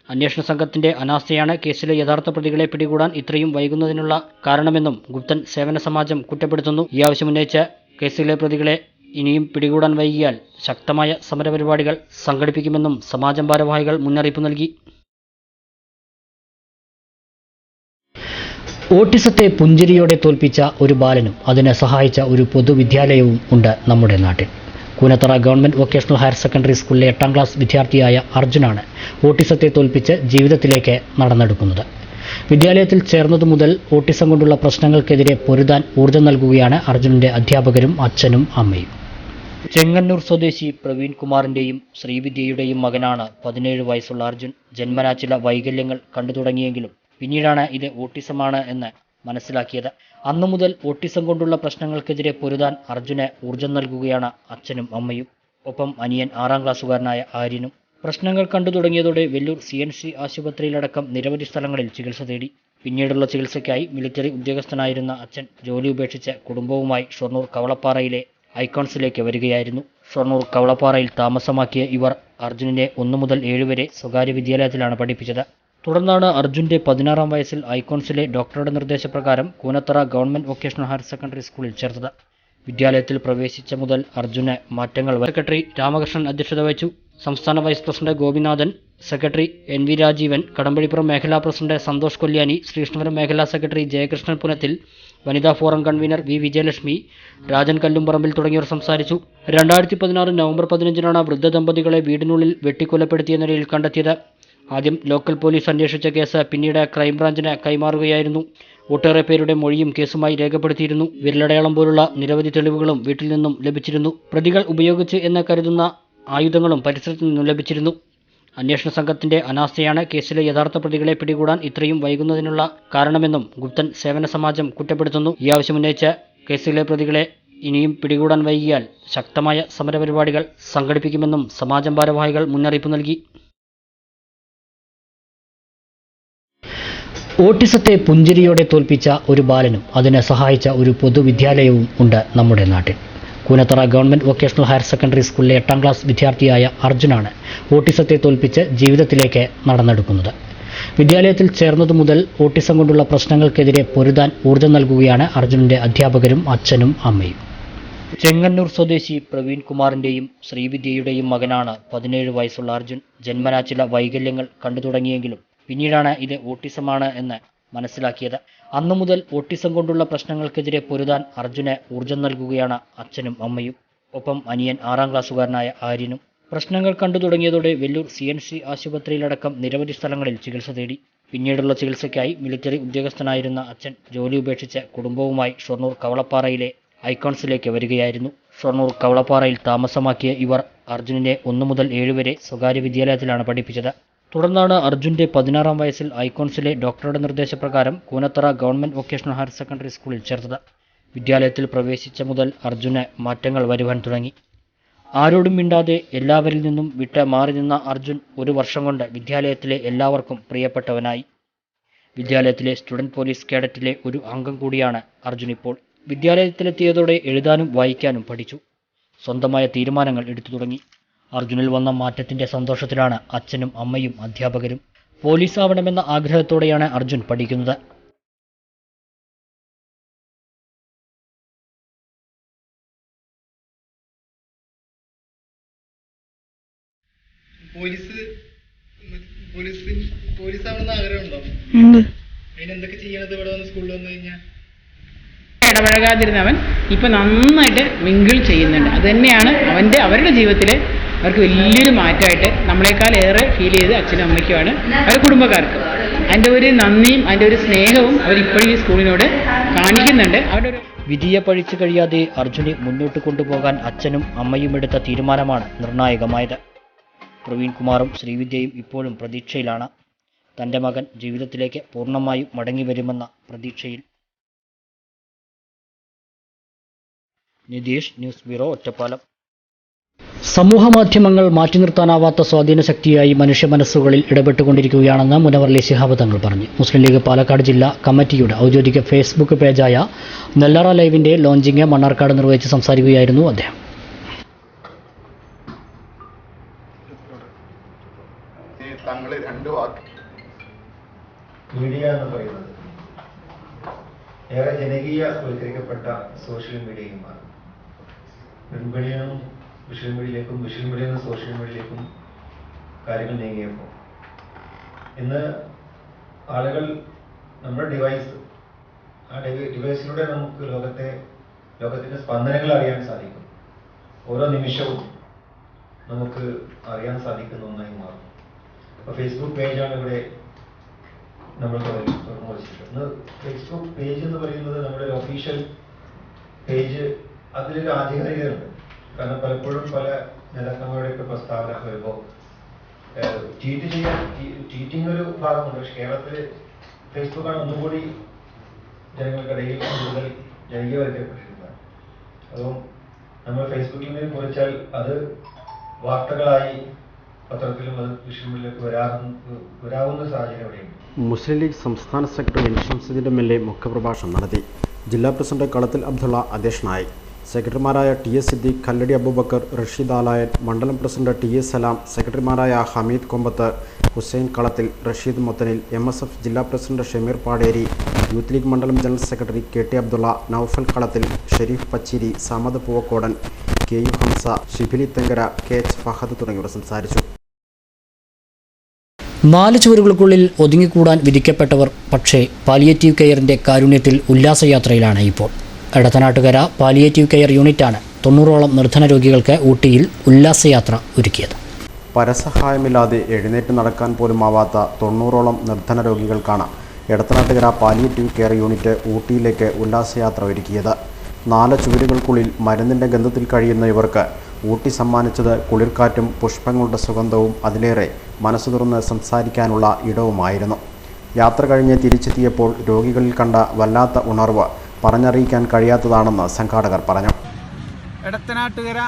അന്വേഷണ സംഘത്തിന്റെ അനാസ്ഥയാണ് കേസിലെ യഥാർത്ഥ പ്രതികളെ പിടികൂടാൻ ഇത്രയും വൈകുന്നതിനുള്ള കാരണമെന്നും ഗുപ്തൻ സേവന സമാജം കുറ്റപ്പെടുത്തുന്നു. ഈ ആവശ്യമുന്നയിച്ച് കേസിലെ പ്രതികളെ ഇനിയും പിടികൂടാൻ വൈകിയാൽ ശക്തമായ സമരപരിപാടികൾ സംഘടിപ്പിക്കുമെന്നും സമാജം ഭാരവാഹികൾ മുന്നറിയിപ്പ് നൽകി. ഓട്ടിസത്തെ പുഞ്ചിരിയോടെ തോൽപ്പിച്ച ഒരു ബാലനും അതിനെ സഹായിച്ച ഒരു പൊതുവിദ്യാലയവും ഉണ്ട് നമ്മുടെ നാട്ടിൽ. Koonathara government vocational higher secondary സ്കൂളിലെ 8ാം ക്ലാസ് വിദ്യാർത്ഥിയായ അർജുനാണ് ഓട്ടിസത്തെ തോൽപ്പിച്ച് ജീവിതത്തിലേക്ക് നടന്നെടുക്കുന്നത്. വിദ്യാലയത്തിൽ ചേർന്നതു മുതൽ ഓട്ടിസം കൊണ്ടുള്ള പ്രശ്നങ്ങൾക്കെതിരെ പൊരുതാൻ ഊർജ്ജം നൽകുകയാണ് അർജുനൻ്റെ അധ്യാപകരും അച്ഛനും അമ്മയും. ചെങ്ങന്നൂർ സ്വദേശി പ്രവീൺ കുമാറിൻ്റെയും ശ്രീവിദ്യയുടെയും മകനാണ് 17 വയസ്സുള്ള അർജുൻ. ജന്മനാ ചില വൈകല്യങ്ങൾ കണ്ടു തുടങ്ങിയെങ്കിലും പിന്നീടാണ് ഇത് ഓട്ടിസമാണ് എന്ന് മനസ്സിലാക്കിയത്. അന്നു മുതൽ ഓട്ടിസം കൊണ്ടുള്ള പ്രശ്നങ്ങൾക്കെതിരെ പൊരുതാൻ അർജുന് ഊർജ്ജം നൽകുകയാണ് അച്ഛനും അമ്മയും. ഒപ്പം അനിയൻ 6ാം ക്ലാസ്സുകാരനായ ആര്യനും. പ്രശ്നങ്ങൾ കണ്ടു തുടങ്ങിയതോടെ വെല്ലൂർ CNC ആശുപത്രിയിലടക്കം നിരവധി സ്ഥലങ്ങളിൽ ചികിത്സ തേടി. പിന്നീടുള്ള ചികിത്സയ്ക്കായി മിലിറ്ററി ഉദ്യോഗസ്ഥനായിരുന്ന അച്ഛൻ ജോലി ഉപേക്ഷിച്ച് കുടുംബവുമായി ഷൊർണൂർ കവളപ്പാറയിലെ ഐക്കോൺസിലേക്ക് വരികയായിരുന്നു. ഷൊർണൂർ കവളപ്പാറയിൽ താമസമാക്കിയ ഇവർ അർജുനനെ 1 മുതൽ 7 വരെ സ്വകാര്യ വിദ്യാലയത്തിലാണ് പഠിപ്പിച്ചത്. തുടർന്നാണ് അർജുൻ്റെ 16ാം വയസ്സിൽ ഐക്കോൺസിലെ ഡോക്ടറുടെ നിർദ്ദേശപ്രകാരം Koonathara government vocational higher secondary സ്കൂളിൽ ചേർത്തത്. വിദ്യാലയത്തിൽ പ്രവേശിച്ച മുതൽ അർജുന് മാറ്റങ്ങൾ. സെക്രട്ടറി രാമകൃഷ്ണൻ അധ്യക്ഷത വഹിച്ചു. സംസ്ഥാന vice president Gopinathan, secretary NV Rajeevan, Kadambazhipuram മേഖലാ പ്രസിഡന്റ് സന്തോഷ് കൊല്യാനി, ശ്രീകൃഷ്ണപുരം മേഖലാ സെക്രട്ടറി ജയകൃഷ്ണൻ പുനത്തിൽ, വനിതാ forum convener V Vijayalakshmi, Rajan Kallumparambil തുടങ്ങിയവർ സംസാരിച്ചു. 2016 നവംബർ 15-നാണ് വൃദ്ധ ദമ്പതികളെ വീടിനുള്ളിൽ വെട്ടിക്കൊലപ്പെടുത്തിയ നിലയിൽ കണ്ടെത്തിയത്. ആദ്യം ലോക്കൽ പോലീസ് അന്വേഷിച്ച കേസ് പിന്നീട് ക്രൈംബ്രാഞ്ചിന് കൈമാറുകയായിരുന്നു. ഒട്ടേറെ പേരുടെ മൊഴിയും കേസുമായി രേഖപ്പെടുത്തിയിരുന്നു. വിരലടയാളം പോലുള്ള നിരവധി തെളിവുകളും വീട്ടിൽ നിന്നും ലഭിച്ചിരുന്നു. പ്രതികൾ ഉപയോഗിച്ച് എന്ന് കരുതുന്ന ആയുധങ്ങളും പരിസരത്തു നിന്നും ലഭിച്ചിരുന്നു. അന്വേഷണ സംഘത്തിന്റെ അനാസ്ഥയാണ് കേസിലെ യഥാർത്ഥ പ്രതികളെ പിടികൂടാൻ ഇത്രയും വൈകുന്നതിനുള്ള കാരണമെന്നും ഗുപ്തൻ സേവന സമാജം കുറ്റപ്പെടുത്തുന്നു. ഈ ആവശ്യമുന്നയിച്ച് കേസിലെ പ്രതികളെ ഇനിയും പിടികൂടാൻ വൈകിയാൽ ശക്തമായ സമരപരിപാടികൾ സംഘടിപ്പിക്കുമെന്നും സമാജം ഭാരവാഹികൾ മുന്നറിയിപ്പ് നൽകി. ഓട്ടിസത്തെ പുഞ്ചിരിയോടെ തോൽപ്പിച്ച ഒരു ബാലനും അതിനെ സഹായിച്ച ഒരു പൊതുവിദ്യാലയവും ഉണ്ട് നമ്മുടെ നാട്ടിൽ. Koonathara government vocational higher secondary സ്കൂളിലെ 8ാം ക്ലാസ് വിദ്യാർത്ഥിയായ അർജുനാണ് ഓട്ടിസത്തെ തോൽപ്പിച്ച് ജീവിതത്തിലേക്ക് നടന്നെടുക്കുന്നത്. വിദ്യാലയത്തിൽ ചേർന്നതു മുതൽ ഓട്ടിസം കൊണ്ടുള്ള പ്രശ്നങ്ങൾക്കെതിരെ പൊരുതാൻ ഊർജ്ജം നൽകുകയാണ് അർജുനന്റെ അധ്യാപകരും അച്ഛനും അമ്മയും. ചെങ്ങന്നൂർ സ്വദേശി പ്രവീൺ കുമാറിൻ്റെയും ശ്രീവിദ്യയുടെയും മകനാണ് 17 വയസ്സുള്ള അർജുൻ. ജന്മനാ ചില വൈകല്യങ്ങൾ കണ്ടു തുടങ്ങിയെങ്കിലും പിന്നീടാണ് ഇത് ഓട്ടിസമാണ് എന്ന് മനസ്സിലാക്കിയത്. അന്നു മുതൽ ഓട്ടിസം കൊണ്ടുള്ള പ്രശ്നങ്ങൾക്കെതിരെ പൊരുതാൻ അർജുന് ഊർജ്ജം നൽകുകയാണ് അച്ഛനും അമ്മയും. ഒപ്പം അനിയൻ 6ാം ക്ലാസ്സുകാരനായ ആര്യനും. പ്രശ്നങ്ങൾ കണ്ടു തുടങ്ങിയതോടെ വെല്ലൂർ CNC ആശുപത്രിയിലടക്കം നിരവധി സ്ഥലങ്ങളിൽ ചികിത്സ തേടി. പിന്നീടുള്ള ചികിത്സയ്ക്കായി മിലിറ്ററി ഉദ്യോഗസ്ഥനായിരുന്ന അച്ഛൻ ജോലി ഉപേക്ഷിച്ച് കുടുംബവുമായി ഷൊർണൂർ കവളപ്പാറയിലെ ഐക്കോൺസിലേക്ക് വരികയായിരുന്നു. ഷൊർണൂർ കവളപ്പാറയിൽ താമസമാക്കിയ ഇവർ അർജുനെ 1 മുതൽ 7 വരെ സ്വകാര്യ വിദ്യാലയത്തിലാണ് പഠിപ്പിച്ചത്. തുടർന്നാണ് അർജുൻ്റെ 16ാം വയസ്സിൽ ഐക്കോൺസിലെ ഡോക്ടറുടെ നിർദ്ദേശപ്രകാരം Koonathara government vocational higher secondary സ്കൂളിൽ ചേർത്തത്. വിദ്യാലയത്തിൽ പ്രവേശിച്ച മുതൽ അർജുന് മാറ്റങ്ങൾ വരുവാൻ തുടങ്ങി. ആരോടും മിണ്ടാതെ എല്ലാവരിൽ നിന്നും വിട്ട് മാറി നിന്ന അർജുൻ 1 വർഷം കൊണ്ട് വിദ്യാലയത്തിലെ എല്ലാവർക്കും പ്രിയപ്പെട്ടവനായി. വിദ്യാലയത്തിലെ സ്റ്റുഡൻറ് പോലീസ് കേഡറ്റിലെ ഒരു അംഗം കൂടിയാണ് അർജുൻ ഇപ്പോൾ. വിദ്യാലയത്തിലെത്തിയതോടെ എഴുതാനും വായിക്കാനും പഠിച്ചു. സ്വന്തമായ തീരുമാനങ്ങൾ എടുത്തു തുടങ്ങി. അർജുനിൽ വന്ന മാറ്റത്തിൻ്റെ സന്തോഷത്തിലാണ് അച്ഛനും അമ്മയും അധ്യാപകരും. പോലീസ് ആവണമെന്ന ആഗ്രഹത്തോടെയാണ് അർജുൻ പഠിക്കുന്നത്. പോലീസാവണമെന്ന് ആഗ്രഹമുണ്ടോ? അതിനെന്തൊക്കെ ചെയ്യണത് ഇവിടെ വന്ന് സ്കൂളിൽ വന്നു കഴിഞ്ഞാൽ? ഇടപഴകാതിരുന്നവൻ ഇപ്പം നന്നായിട്ട് മിങ്കിൾ ചെയ്യുന്നുണ്ട്. അത് തന്നെയാണ് അവരുടെ ജീവിതത്തിൽ അവർക്ക് വലിയൊരു മാറ്റമായിട്ട് നമ്മളെക്കാൾ ഏറെ ഫീൽ ചെയ്ത് അച്ഛനും അമ്മയ്ക്കുമാണ്, അവരുടെ കുടുംബക്കാർക്കും. അതിൻ്റെ ഒരു നന്ദിയും അതിൻ്റെ ഒരു സ്നേഹവും അവരിപ്പോഴും ഈ സ്കൂളിനോട് കാണിക്കുന്നുണ്ട്. അവരുടെ ഒരു വിധിയെ പഴിച്ചു കഴിയാതെ അർജുനെ മുന്നോട്ട് കൊണ്ടുപോകാൻ അച്ഛനും അമ്മയും എടുത്ത തീരുമാനമാണ് നിർണായകമായത്. പ്രവീൺ കുമാറും ശ്രീവിദ്യയും ഇപ്പോഴും പ്രതീക്ഷയിലാണ്. തൻ്റെ മകൻ ജീവിതത്തിലേക്ക് പൂർണ്ണമായും മടങ്ങി വരുമെന്ന പ്രതീക്ഷയിൽ. Nitheesh, news bureau, Ottapalam. സമൂഹമാധ്യമങ്ങൾ മാറ്റി നിർത്താനാവാത്ത സ്വാധീന ശക്തിയായി മനുഷ്യ മനസ്സുകളിൽ ഇടപെട്ടുകൊണ്ടിരിക്കുകയാണെന്ന് മുനവർലി ശിഹാബ് തങ്ങൾ പറഞ്ഞു. മുസ്ലിം ലീഗ് പാലക്കാട് ജില്ലാ കമ്മിറ്റിയുടെ ഔദ്യോഗിക ഫേസ്ബുക്ക് പേജായ നെല്ലറ ലൈവിന്റെ ലോഞ്ചിങ് മണ്ണാർക്കാട് നിർവഹിച്ച് സംസാരിക്കുകയായിരുന്നു അദ്ദേഹം. മീഡിയ എന്ന് പറയുന്നത് ഏറെ ജനകീയവൽക്കരിക്കപ്പെട്ട സോഷ്യൽ മീഡിയയുമാണ്. പ്രിന്റ് മീഡിയയിൽ നിന്നും വിഷ്വൽ മീഡിയയിലേക്കും, വിഷ്വൽ മീഡിയയിൽ നിന്നും സോഷ്യൽ മീഡിയയിലേക്കും കാര്യങ്ങൾ നീങ്ങിയപ്പോൾ ഇന്ന് ആളുകൾ നമ്മുടെ ഡിവൈസിലൂടെ നമുക്ക് ലോകത്തിന്റെ സ്പന്ദനങ്ങൾ അറിയാൻ സാധിക്കും. ഓരോ നിമിഷവും നമുക്ക് അറിയാൻ സാധിക്കുന്ന ഒന്നായി മാറും. അപ്പോൾ ഫേസ്ബുക്ക് പേജാണ് ഇവിടെ നമ്മൾ തുറന്നു വച്ചിട്ടുള്ളത്. ഫേസ്ബുക്ക് പേജ് എന്ന് പറയുന്നത് നമ്മുടെ ഒരു ഒഫീഷ്യൽ പേജ്. അതിലൊരു ആധികാരികതയുണ്ട്. കാരണം പലപ്പോഴും പല നേതാക്കന്മാരുടെയൊക്കെ പ്രസ്താവന വരുമ്പോൾ ട്വീറ്റിംഗ് ഒരു ഭാഗമുണ്ട്. പക്ഷെ കേരളത്തിൽ ഫേസ്ബുക്കാണ് ഒന്നും കൂടി ജനങ്ങൾക്കിടയിൽ കൂടുതൽ ജനകീയവൽക്കരിക്കപ്പെട്ടിരുന്നത്. അപ്പം നമ്മൾ ഫേസ്ബുക്കിൽ നിന്ന് കുറിച്ചാൽ അത് വാർത്തകളായി പത്രത്തിലും അത് വിഷയങ്ങളിലേക്ക് വരാവുന്ന സാഹചര്യം അവിടെയുണ്ട്. മുസ്ലിം ലീഗ് സംസ്ഥാന സെക്രട്ടറി എൻ ഷംസുദ്ദീൻ MLA മുഖ്യപ്രഭാഷണം നടത്തി. ജില്ലാ പ്രസിഡന്റ് കളത്തിൽ അബ്ദുള്ള അധ്യക്ഷനായി. സെക്രട്ടറിമാരായ TS സിദ്ദീഖ്, കല്ലടി അബൂബക്കർ, റഷീദ് ആലായൻ, മണ്ഡലം പ്രസിഡന്റ് TS സലാം, സെക്രട്ടറിമാരായ ഹമീദ് കൊമ്പത്ത്, ഹുസൈൻ കളത്തിൽ, റഷീദ് മുത്തനിൽ, MSF ജില്ലാ president Shameer Paderi, youth league മണ്ഡലം general secretary KT Abdulla, Naufal Kalathil, Sherif Pacheri, Samad Poovakkodan, KU Hamza, Shibili Thenkara, KH Fahad തുടങ്ങിയവർ സംസാരിച്ചു. 4 ചുവരുകൾക്കുള്ളിൽ ഒതുങ്ങിക്കൂടാൻ വിധിക്കപ്പെട്ടവർ പക്ഷേ പാലിയേറ്റീവ് കെയറിൻ്റെ കാരുണ്യത്തിൽ ഉല്ലാസയാത്രയിലാണ് ഇപ്പോൾ. എടത്തനാട്ടുകര പാലിയേറ്റീവ് കെയർ യൂണിറ്റാണ് 90ഓളം നിർധന രോഗികൾക്ക് ഊട്ടിയിൽ ഉല്ലാസയാത്ര ഒരുക്കിയത്. പരസഹായമില്ലാതെ എഴുന്നേറ്റ് നടക്കാൻ പോലുമാവാത്ത 90ഓളം നിർധന രോഗികൾക്കാണ് എടത്തനാട്ടുകര പാലിയേറ്റീവ് കെയർ യൂണിറ്റ് ഊട്ടിയിലേക്ക് ഉല്ലാസയാത്ര ഒരുക്കിയത്. 4 ചുവരുകൾക്കുള്ളിൽ മരുന്നിൻ്റെ ഗന്ധത്തിൽ കഴിയുന്ന ഇവർക്ക് ഊട്ടി സമ്മാനിച്ചത് കുളിർക്കാറ്റും പുഷ്പങ്ങളുടെ സുഗന്ധവും അതിലേറെ മനസ്സു തുറന്ന് സംസാരിക്കാനുള്ള ഇടവുമായിരുന്നു. യാത്ര കഴിഞ്ഞ് തിരിച്ചെത്തിയപ്പോൾ രോഗികളിൽ കണ്ട വല്ലാത്ത ഉണർവ് പറഞ്ഞറിയിക്കാൻ കഴിയാത്തതാണെന്ന് സംഘാടകർ പറഞ്ഞു. എടത്തനാട്ടുകര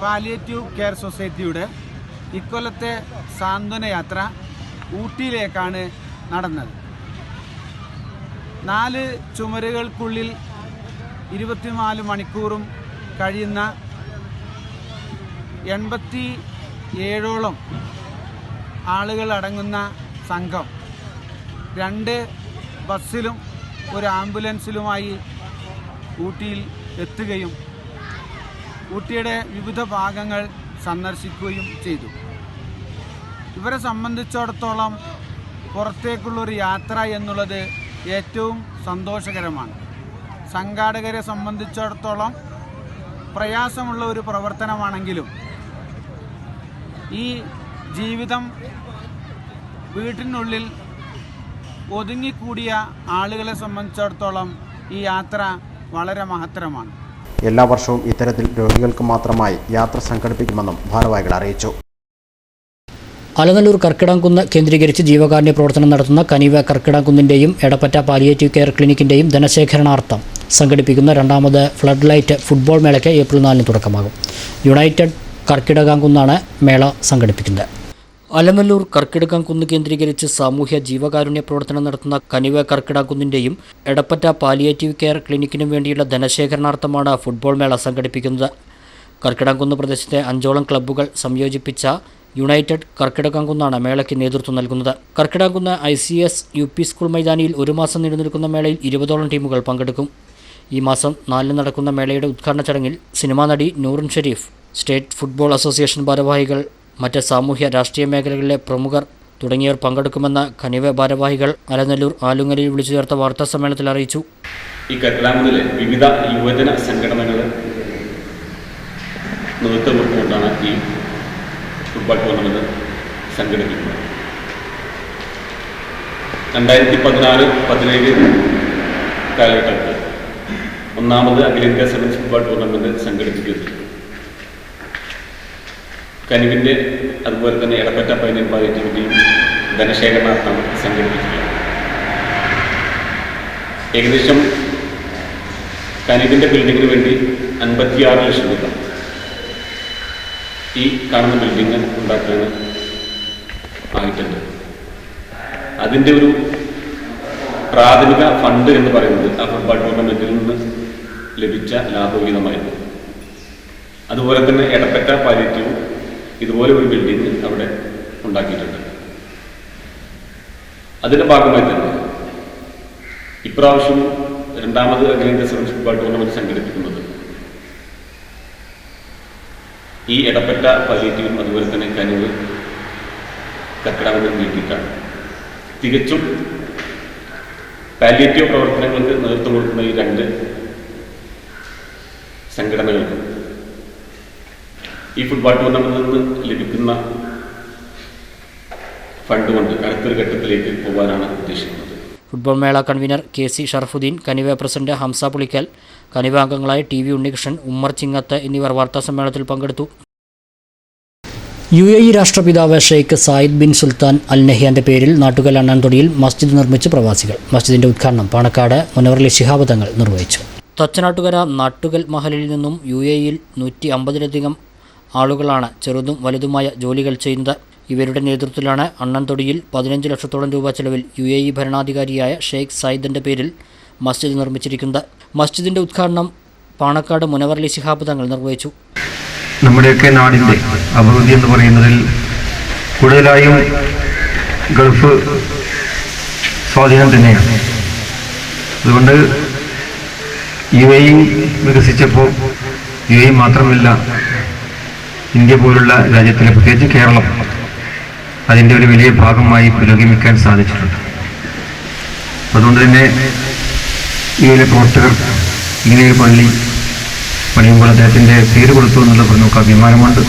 പാലിയേറ്റീവ് കെയർ സൊസൈറ്റിയുടെ ഇക്കൊല്ലത്തെ സാന്ത്വന യാത്ര ഊട്ടിയിലേക്കാണ് നടന്നത്. 4 ചുമരുകൾക്കുള്ളിൽ 24 മണിക്കൂറും കഴിയുന്ന 87ഓളം ആളുകൾ അടങ്ങുന്ന സംഘം 2 ബസ്സിലും 1 ആംബുലൻസിലുമായി ഊട്ടിയിൽ എത്തുകയും ഊട്ടിയുടെ വിവിധ ഭാഗങ്ങൾ സന്ദർശിക്കുകയും ചെയ്തു. ഇവരെ സംബന്ധിച്ചിടത്തോളം പുറത്തേക്കുള്ളൊരു യാത്ര എന്നുള്ളത് ഏറ്റവും സന്തോഷകരമാണ്. സംഘാടകരെ സംബന്ധിച്ചിടത്തോളം പ്രയാസമുള്ള ഒരു പ്രവർത്തനമാണെങ്കിലും ഈ ജീവിതം വീട്ടിനുള്ളിൽ ഒതുങ്ങിക്കൂടിയ ആളുകളെ സംബന്ധിച്ചിടത്തോളം ഈ യാത്ര വളരെ മഹത്തരമാണ്. എല്ലാ വർഷവും ഇത്തരത്തിൽ രോഗികൾക്ക് മാത്രമായി യാത്ര സംഘടിപ്പിക്കുമെന്നും ഭാരവാഹികൾ അറിയിച്ചു. അലനല്ലൂർ കർക്കിടാംകുന്ന് കേന്ദ്രീകരിച്ച് ജീവകാരുണ്യ പ്രവർത്തനം നടത്തുന്ന കനിവ കർക്കിടാംകുന്നിൻ്റെയും എടപ്പറ്റ പാലിയേറ്റീവ് കെയർ ക്ലിനിക്കിൻ്റെയും ധനശേഖരണാർത്ഥം സംഘടിപ്പിക്കുന്ന 2ാമത് ഫ്ലഡ് ലൈറ്റ് ഫുട്ബോൾ മേളയ്ക്ക് ഏപ്രിൽ 4 തുടക്കമാകും. യുണൈറ്റഡ് കർക്കിടകാംകുന്നാണ് മേള സംഘടിപ്പിക്കുന്നത്. അലനല്ലൂർ കർക്കിടകാംകുന്ന് കേന്ദ്രീകരിച്ച് സാമൂഹ്യ ജീവകാരുണ്യ പ്രവർത്തനം നടത്തുന്ന കനിവ കർക്കിടാംകുന്നിൻ്റെയും എടപ്പറ്റ പാലിയേറ്റീവ് കെയർ ക്ലിനിക്കിനും വേണ്ടിയുള്ള ധനശേഖരണാർത്ഥമാണ് ഫുട്ബോൾ മേള സംഘടിപ്പിക്കുന്നത്. കർക്കിടാംകുന്ന് പ്രദേശത്തെ 5ഓളം ക്ലബ്ബുകൾ സംയോജിപ്പിച്ച യുണൈറ്റഡ് കർക്കിടകാംകുന്നാണ് മേളയ്ക്ക് നേതൃത്വം നൽകുന്നത്. കർക്കിടാംകുന്ന് ICS UP സ്കൂൾ മൈതാനിയിൽ 1 മാസം നീണ്ടുനിൽക്കുന്ന മേളയിൽ 20ഓളം ടീമുകൾ പങ്കെടുക്കും. ഈ മാസം 4 നടക്കുന്ന മേളയുടെ ഉദ്ഘാടന ചടങ്ങിൽ സിനിമാ നടി Noorin Sherif, state football association ഭാരവാഹികൾ, മറ്റ് സാമൂഹ്യ രാഷ്ട്രീയ മേഖലകളിലെ പ്രമുഖർ തുടങ്ങിയവർ പങ്കെടുക്കുമെന്ന് കനിവ ഭാരവാഹികൾ അലനല്ലൂർ ആലുങ്ങലിൽ വിളിച്ചു ചേർത്ത വാർത്താ സമ്മേളനത്തിൽ അറിയിച്ചു. ഈ കർക്കിടാംകുന്നിലെ വിവിധ യുവജന സംഘടനകൾ നേതൃത്വം കൊടുത്തുകൊണ്ടാണ് ഈ ഫുട്ബോൾ ടൂർണമെൻറ്റ് സംഘടിപ്പിക്കുന്നത്. 2016-17 കാലഘട്ടത്തിൽ 1ാമത് അഖിലേന്ത്യാ സെവൻസ് ഫുട്ബോൾ ടൂർണമെൻറ്റ് സംഘടിപ്പിക്കുന്നത് കനിവിൻ്റെ അതുപോലെ തന്നെ എടപ്പറ്റ പൈനൽ പാലിയേറ്റീവിൻ്റെയും ധനശേഖരണാർത്ഥം സംഘടിപ്പിച്ചിട്ടുള്ളത്. ഏകദേശം കനിവിൻ്റെ ബിൽഡിങ്ങിന് വേണ്ടി 56 ലക്ഷം രൂപ ഈ കാണുന്ന ബിൽഡിങ് ഉണ്ടാക്കാൻ ആയിട്ടുണ്ട്. അതിൻ്റെ ഒരു പ്രാഥമിക ഫണ്ട് എന്ന് പറയുന്നത് ആ ഫുട്ബോൾ ടൂർണമെൻറ്റിൽ നിന്ന് ലഭിച്ച ലാഭവിഹിതമായിരുന്നു. അതുപോലെ തന്നെ എടപ്പറ്റ പാലിയേറ്റീവ് ഇതുപോലെ ഒരു ബിൽഡിങ് അവിടെ ഉണ്ടാക്കിയിട്ടുണ്ട്. അതിൻ്റെ ഭാഗമായി തന്നെ ഇപ്രാവശ്യം 2ാമത് അഖിലേന്ത്യാ സെവൻസ് ഫുട്ബോൾ ടൂർണമെൻറ്റ് സംഘടിപ്പിക്കുന്നത് ഈ എടപ്പറ്റ പാലിയേറ്റീവും അതുപോലെ തന്നെ കനിവ് കർക്കിടാംകുന്നിനും വേണ്ടിയിട്ടാണ്. തികച്ചും പാലിയേറ്റീവ് പ്രവർത്തനങ്ങൾക്ക് നേതൃത്വം കൊടുക്കുന്ന ഈ 2 സംഘടനകൾക്കും ഈ ഫുട്ബോൾ ടൂർണമെന്റിൽ നിന്ന് ലഭിക്കുന്ന ഫണ്ട് കൊണ്ട് അടുത്തൊരു ഘട്ടത്തിലേക്ക് പോകാനാണ് ഉദ്ദേശിക്കുന്നത്. ഫുട്ബോൾ മേള convener KC Sharafuddin, Kaniva president Hamsa Pulikkal, Kaniva അംഗങ്ങളായ TV ഉണ്ണികൃഷ്ണൻ, ഉമ്മർ ചിങ്ങത്ത് എന്നിവർ വാർത്താസമ്മേളനത്തിൽ പങ്കെടുത്തു. UAE രാഷ്ട്രപിതാവ് ഷെയ്ഖ് സായിദ് ബിൻ സുൽത്താൻ അൽ നഹ്യാന്റെ പേരിൽ നാട്ടുകൽ അണ്ണാൻതൊടിയിൽ മസ്ജിദ് നിർമ്മിച്ച് പ്രവാസികൾ. മസ്ജിദിന്റെ ഉദ്ഘാടനം പാണക്കാട് മുനവറലി ശിഹാബ് തങ്ങൾ നിർവഹിച്ചു. തച്ചനാട്ടുകര നാട്ടുകൽ മഹലിൽ നിന്നും UAE-യിൽ 150-ലധികം ആളുകളാണ് ചെറുതും വലുതുമായ ജോലികൾ ചെയ്യുന്നത്. ഇവരുടെ നേതൃത്വത്തിലാണ് അണ്ണൻതൊടിയിൽ 15 ലക്ഷത്തോളം രൂപ ചെലവിൽ UAE ഭരണാധികാരിയായ ഷെയ്ഖ് സായിദിന്റെ പേരിൽ മസ്ജിദ് നിർമ്മിച്ചിരിക്കുന്നത്. മസ്ജിദിന്റെ ഉദ്ഘാടനം പാണക്കാട് മുനവറലി ശിഹാബ് തങ്ങൾ നിർവഹിച്ചു. നമ്മുടെയൊക്കെ നാടിൻ്റെ അഭിവൃദ്ധി എന്ന് പറയുന്നതിൽ കൂടുതലായും ഗൾഫ് സ്വാധീനം തന്നെയാണ്. അതുകൊണ്ട് UAE വികസിച്ചപ്പോൾ UAE മാത്രമല്ല, ഇന്ത്യ പോലുള്ള രാജ്യത്തിലെ പ്രത്യേകിച്ച് കേരളം അതിൻ്റെ ഒരു വലിയ ഭാഗമായി പുരോഗമിക്കാൻ സാധിച്ചിട്ടുണ്ട്. അതുകൊണ്ട് തന്നെ UAE പ്രവർത്തകർ ഇങ്ങനെയൊരു പള്ളി പണിയുമ്പോൾ അദ്ദേഹത്തിൻ്റെ പേര് കൊടുത്തു എന്നുള്ളത് നമുക്ക് അഭിമാനമുണ്ട്.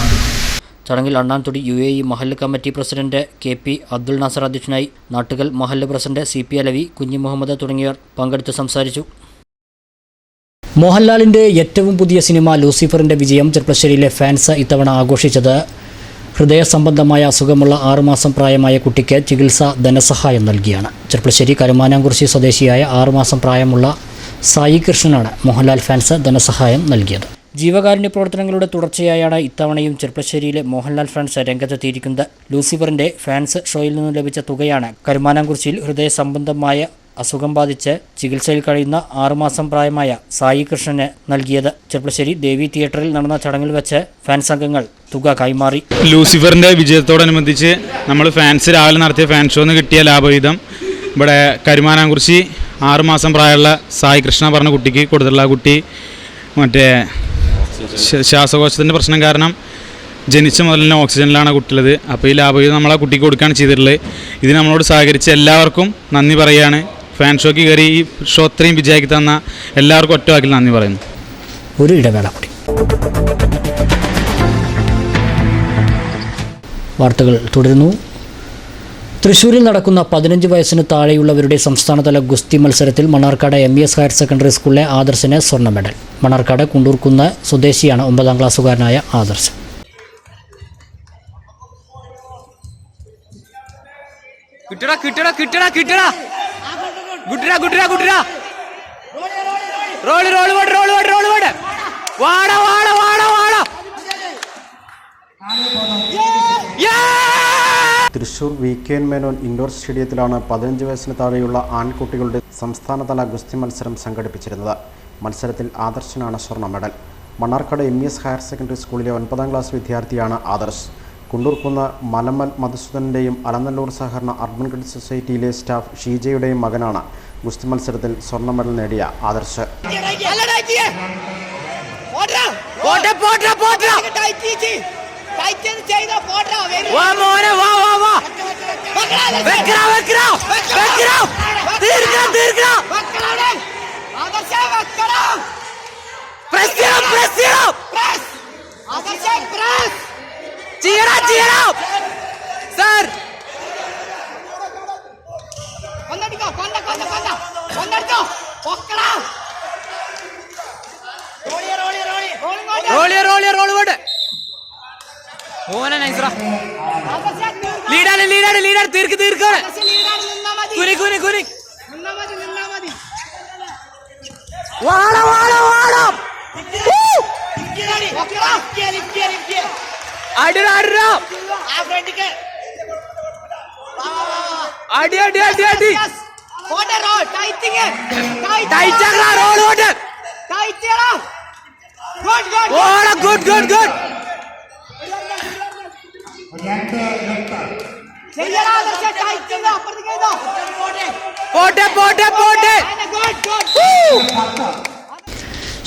ചടങ്ങിൽ അണ്ണാൻതുടി UAE മഹല്ല് committee president KP Abdul Nasar അധ്യക്ഷനായി. നാട്ടുകൽ മഹല്ല് പ്രസിഡന്റ് CP അലവി, കുഞ്ഞി മുഹമ്മദ് തുടങ്ങിയവർ പങ്കെടുത്ത് സംസാരിച്ചു. മോഹൻലാലിൻ്റെ ഏറ്റവും പുതിയ സിനിമ ലൂസിഫറിൻ്റെ വിജയം ചെർപ്പശ്ശേരിയിലെ ഫാൻസ് ഇത്തവണ ആഘോഷിച്ചത് ഹൃദയ സംബന്ധമായ അസുഖമുള്ള 6 മാസം പ്രായമായ കുട്ടിക്ക് ചികിത്സാ ധനസഹായം നൽകിയാണ്. ചെർപ്പശ്ശേരി കരുമാനാംകുറിശി സ്വദേശിയായ 6 മാസം പ്രായമുള്ള സായി കൃഷ്ണനാണ് മോഹൻലാൽ ഫാൻസ് ധനസഹായം നൽകിയത്. ജീവകാരുണ്യ പ്രവർത്തനങ്ങളുടെ തുടർച്ചയായാണ് ഇത്തവണയും ചെർപ്പശ്ശേരിയിലെ മോഹൻലാൽ ഫാൻസ് രംഗത്തെത്തിയിരിക്കുന്നത്. ലൂസിഫറിൻ്റെ ഫാൻസ് ഷോയിൽ നിന്നും ലഭിച്ച തുകയാണ് കരുമാനാംകുറിശിയിൽ ഹൃദയ സംബന്ധമായ അസുഖം ബാധിച്ച് ചികിത്സയിൽ കഴിയുന്ന 6 മാസം പ്രായമായ സായി കൃഷ്ണന് നൽകിയത്. ചെർപ്പശ്ശേരി ദേവി തിയേറ്ററിൽ നടന്ന ചടങ്ങിൽ വെച്ച് ഫാൻസ് അംഗങ്ങൾ തുക കൈമാറി. ലൂസിഫറിൻ്റെ വിജയത്തോടനുബന്ധിച്ച് നമ്മൾ ഫാൻസ് രാവിലെ നടത്തിയ ഫാൻ ഷോന്ന് കിട്ടിയ ലാഭവിഹിതം ഇവിടെ കരുമാനാംകുറിശി 6 മാസം പ്രായമുള്ള സായി കൃഷ്ണ പറഞ്ഞ കുട്ടിക്ക് കൊടുത്തിട്ടുള്ള. കുട്ടി മറ്റേ ശ്വാസകോശത്തിൻ്റെ പ്രശ്നം കാരണം ജനിച്ച മുതൽ തന്നെ ഓക്സിജനിലാണ് കുട്ടിയുള്ളത്. അപ്പോൾ ഈ ലാഭവിഹിതം നമ്മൾ ആ കുട്ടിക്ക് കൊടുക്കുകയാണ് ചെയ്തിട്ടുള്ളത്. ഇതിന് നമ്മളോട് സഹകരിച്ച എല്ലാവർക്കും നന്ദി പറയുകയാണ്. ഫാൻ ഷോയ്ക്ക് കയറി ഈ ഷോ ഇത്രയും വിജയമാക്കി തന്ന എല്ലാവർക്കും ഒറ്റ വാക്കിൽ നന്ദി പറയുന്നു. ഒരു ഇടവേള കൂടി. വാർത്തകൾ തുടരുന്നു. തൃശ്ശൂരിൽ നടക്കുന്ന 15 വയസ്സിന് താഴെയുള്ളവരുടെ സംസ്ഥാനതല ഗുസ്തി മത്സരത്തിൽ മണ്ണാർക്കാട് MES ഹയർ സെക്കൻഡറി സ്കൂളിലെ ആദർശിന് സ്വർണ്ണ മെഡൽ. മണ്ണാർക്കാട് കുണ്ടൂർക്കുന്ന് സ്വദേശിയാണ് 9ാം ക്ലാസ്സുകാരനായ ആദർശ്. തൃശൂർ VKN മേനോൻ ഇൻഡോർ സ്റ്റേഡിയത്തിലാണ് 15 വയസ്സിന് താഴെയുള്ള ആൺകുട്ടികളുടെ സംസ്ഥാനതല ഗുസ്തി മത്സരം സംഘടിപ്പിച്ചിരുന്നത്. മത്സരത്തിൽ ആദർശനാണ് സ്വർണ്ണ medal. Mannarkkad MES higher secondary സ്കൂളിലെ 9ാം ക്ലാസ് വിദ്യാർത്ഥിയാണ് ആദർശ്. കുണ്ടൂർക്കുന്ന് മലമൽ മധുസൂദൻ്റെയും അലനല്ലൂർ സഹകരണ അർബൻ ക്രെഡിറ്റ് സൊസൈറ്റിയിലെ സ്റ്റാഫ് ഷീജയുടെയും മകനാണ് ഗുസ്തി മത്സരത്തിൽ സ്വർണ്ണ മെഡൽ നേടിയ ആദർശ്.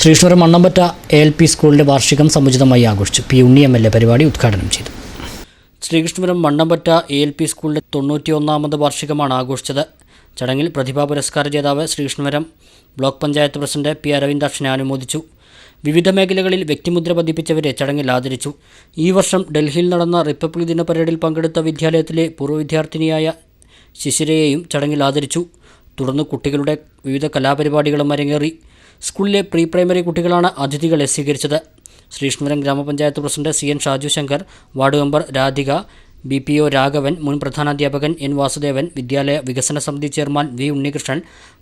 ശ്രീകൃഷ്ണപുരം മണ്ണമ്പറ്റ ALP സ്കൂളിൻ്റെ വാർഷികം സമുചിതമായി ആഘോഷിച്ചു. P. ഉണ്ണി MLA പരിപാടി ഉദ്ഘാടനം ചെയ്തു. ശ്രീകൃഷ്ണപുരം മണ്ണമ്പറ്റ ALP സ്കൂളിൻ്റെ 91ാമത് വാർഷികമാണ് ആഘോഷിച്ചത്. ചടങ്ങിൽ പ്രതിഭാ പുരസ്കാര ജേതാവ് Sreekrishnapuram block panchayat president P. അരവിന്ദാക്ഷനെ അനുമോദിച്ചു. വിവിധ മേഖലകളിൽ വ്യക്തിമുദ്ര പതിപ്പിച്ചവരെ ചടങ്ങിൽ ആദരിച്ചു. ഈ വർഷം ഡൽഹിയിൽ നടന്ന റിപ്പബ്ലിക് ദിന പരേഡിൽ പങ്കെടുത്ത വിദ്യാലയത്തിലെ പൂർവ്വ വിദ്യാർത്ഥിനിയായ ശിശിരയെയും ചടങ്ങിൽ ആദരിച്ചു. തുടർന്ന് കുട്ടികളുടെ വിവിധ കലാപരിപാടികളും അരങ്ങേറി. സ്കൂളിലെ പ്രീ പ്രൈമറി കുട്ടികളാണ് അതിഥികളെ സ്വീകരിച്ചത്. ശ്രീകൃഷ്ണപുരം ഗ്രാമപഞ്ചായത്ത് president CN Shaju Shankar, ward member Radhika, BPO Raghavan, മുൻ പ്രധാനാധ്യാപകൻ N. വാസുദേവൻ, വിദ്യാലയ വികസന സമിതി ചെയർമാൻ V. ഉണ്ണികൃഷ്ണൻ,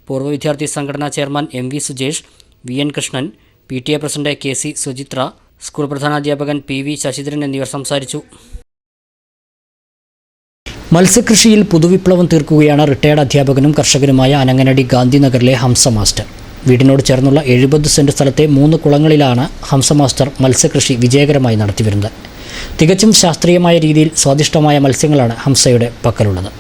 പൂർവ്വ വിദ്യാർത്ഥി സംഘടനാ chairman MV Sujesh, VN Krishnan, PTA president KC Suchithra, school പ്രധാനാധ്യാപകൻ PV ശശിധരൻ എന്നിവർ സംസാരിച്ചു. മത്സ്യകൃഷിയിൽ പുതുവിപ്ലവം തീർക്കുകയാണ് റിട്ടയർഡ് അധ്യാപകനും കർഷകനുമായ അനങ്ങനടി ഗാന്ധിനഗറിലെ ഹംസ മാസ്റ്റർ. വീടിനോട് ചേർന്നുള്ള 70 സെൻറ് സ്ഥലത്തെ 3 കുളങ്ങളിലാണ് ഹംസ മാസ്റ്റർ മത്സ്യകൃഷി വിജയകരമായി നടത്തിവരുന്നത്. തികച്ചും ശാസ്ത്രീയമായ രീതിയിൽ സ്വാദിഷ്ടമായ മത്സ്യങ്ങളാണ് ഹംസയുടെ പക്കലുള്ളത്.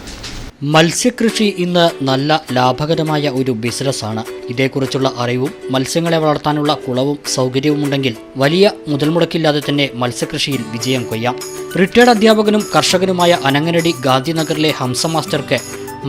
മത്സ്യകൃഷി ഇന്ന് നല്ല ലാഭകരമായ ഒരു ബിസിനസ്സാണ്. ഇതേക്കുറിച്ചുള്ള അറിവും മത്സ്യങ്ങളെ വളർത്താനുള്ള കുളവും സൗകര്യവുമുണ്ടെങ്കിൽ വലിയ മുതൽമുടക്കില്ലാതെ തന്നെ മത്സ്യകൃഷിയിൽ വിജയം കൊയ്യാം. റിട്ടയർഡ് അധ്യാപകനും കർഷകനുമായ അനങ്ങനടി ഗാന്ധിനഗറിലെ ഹംസ മാസ്റ്റർക്ക്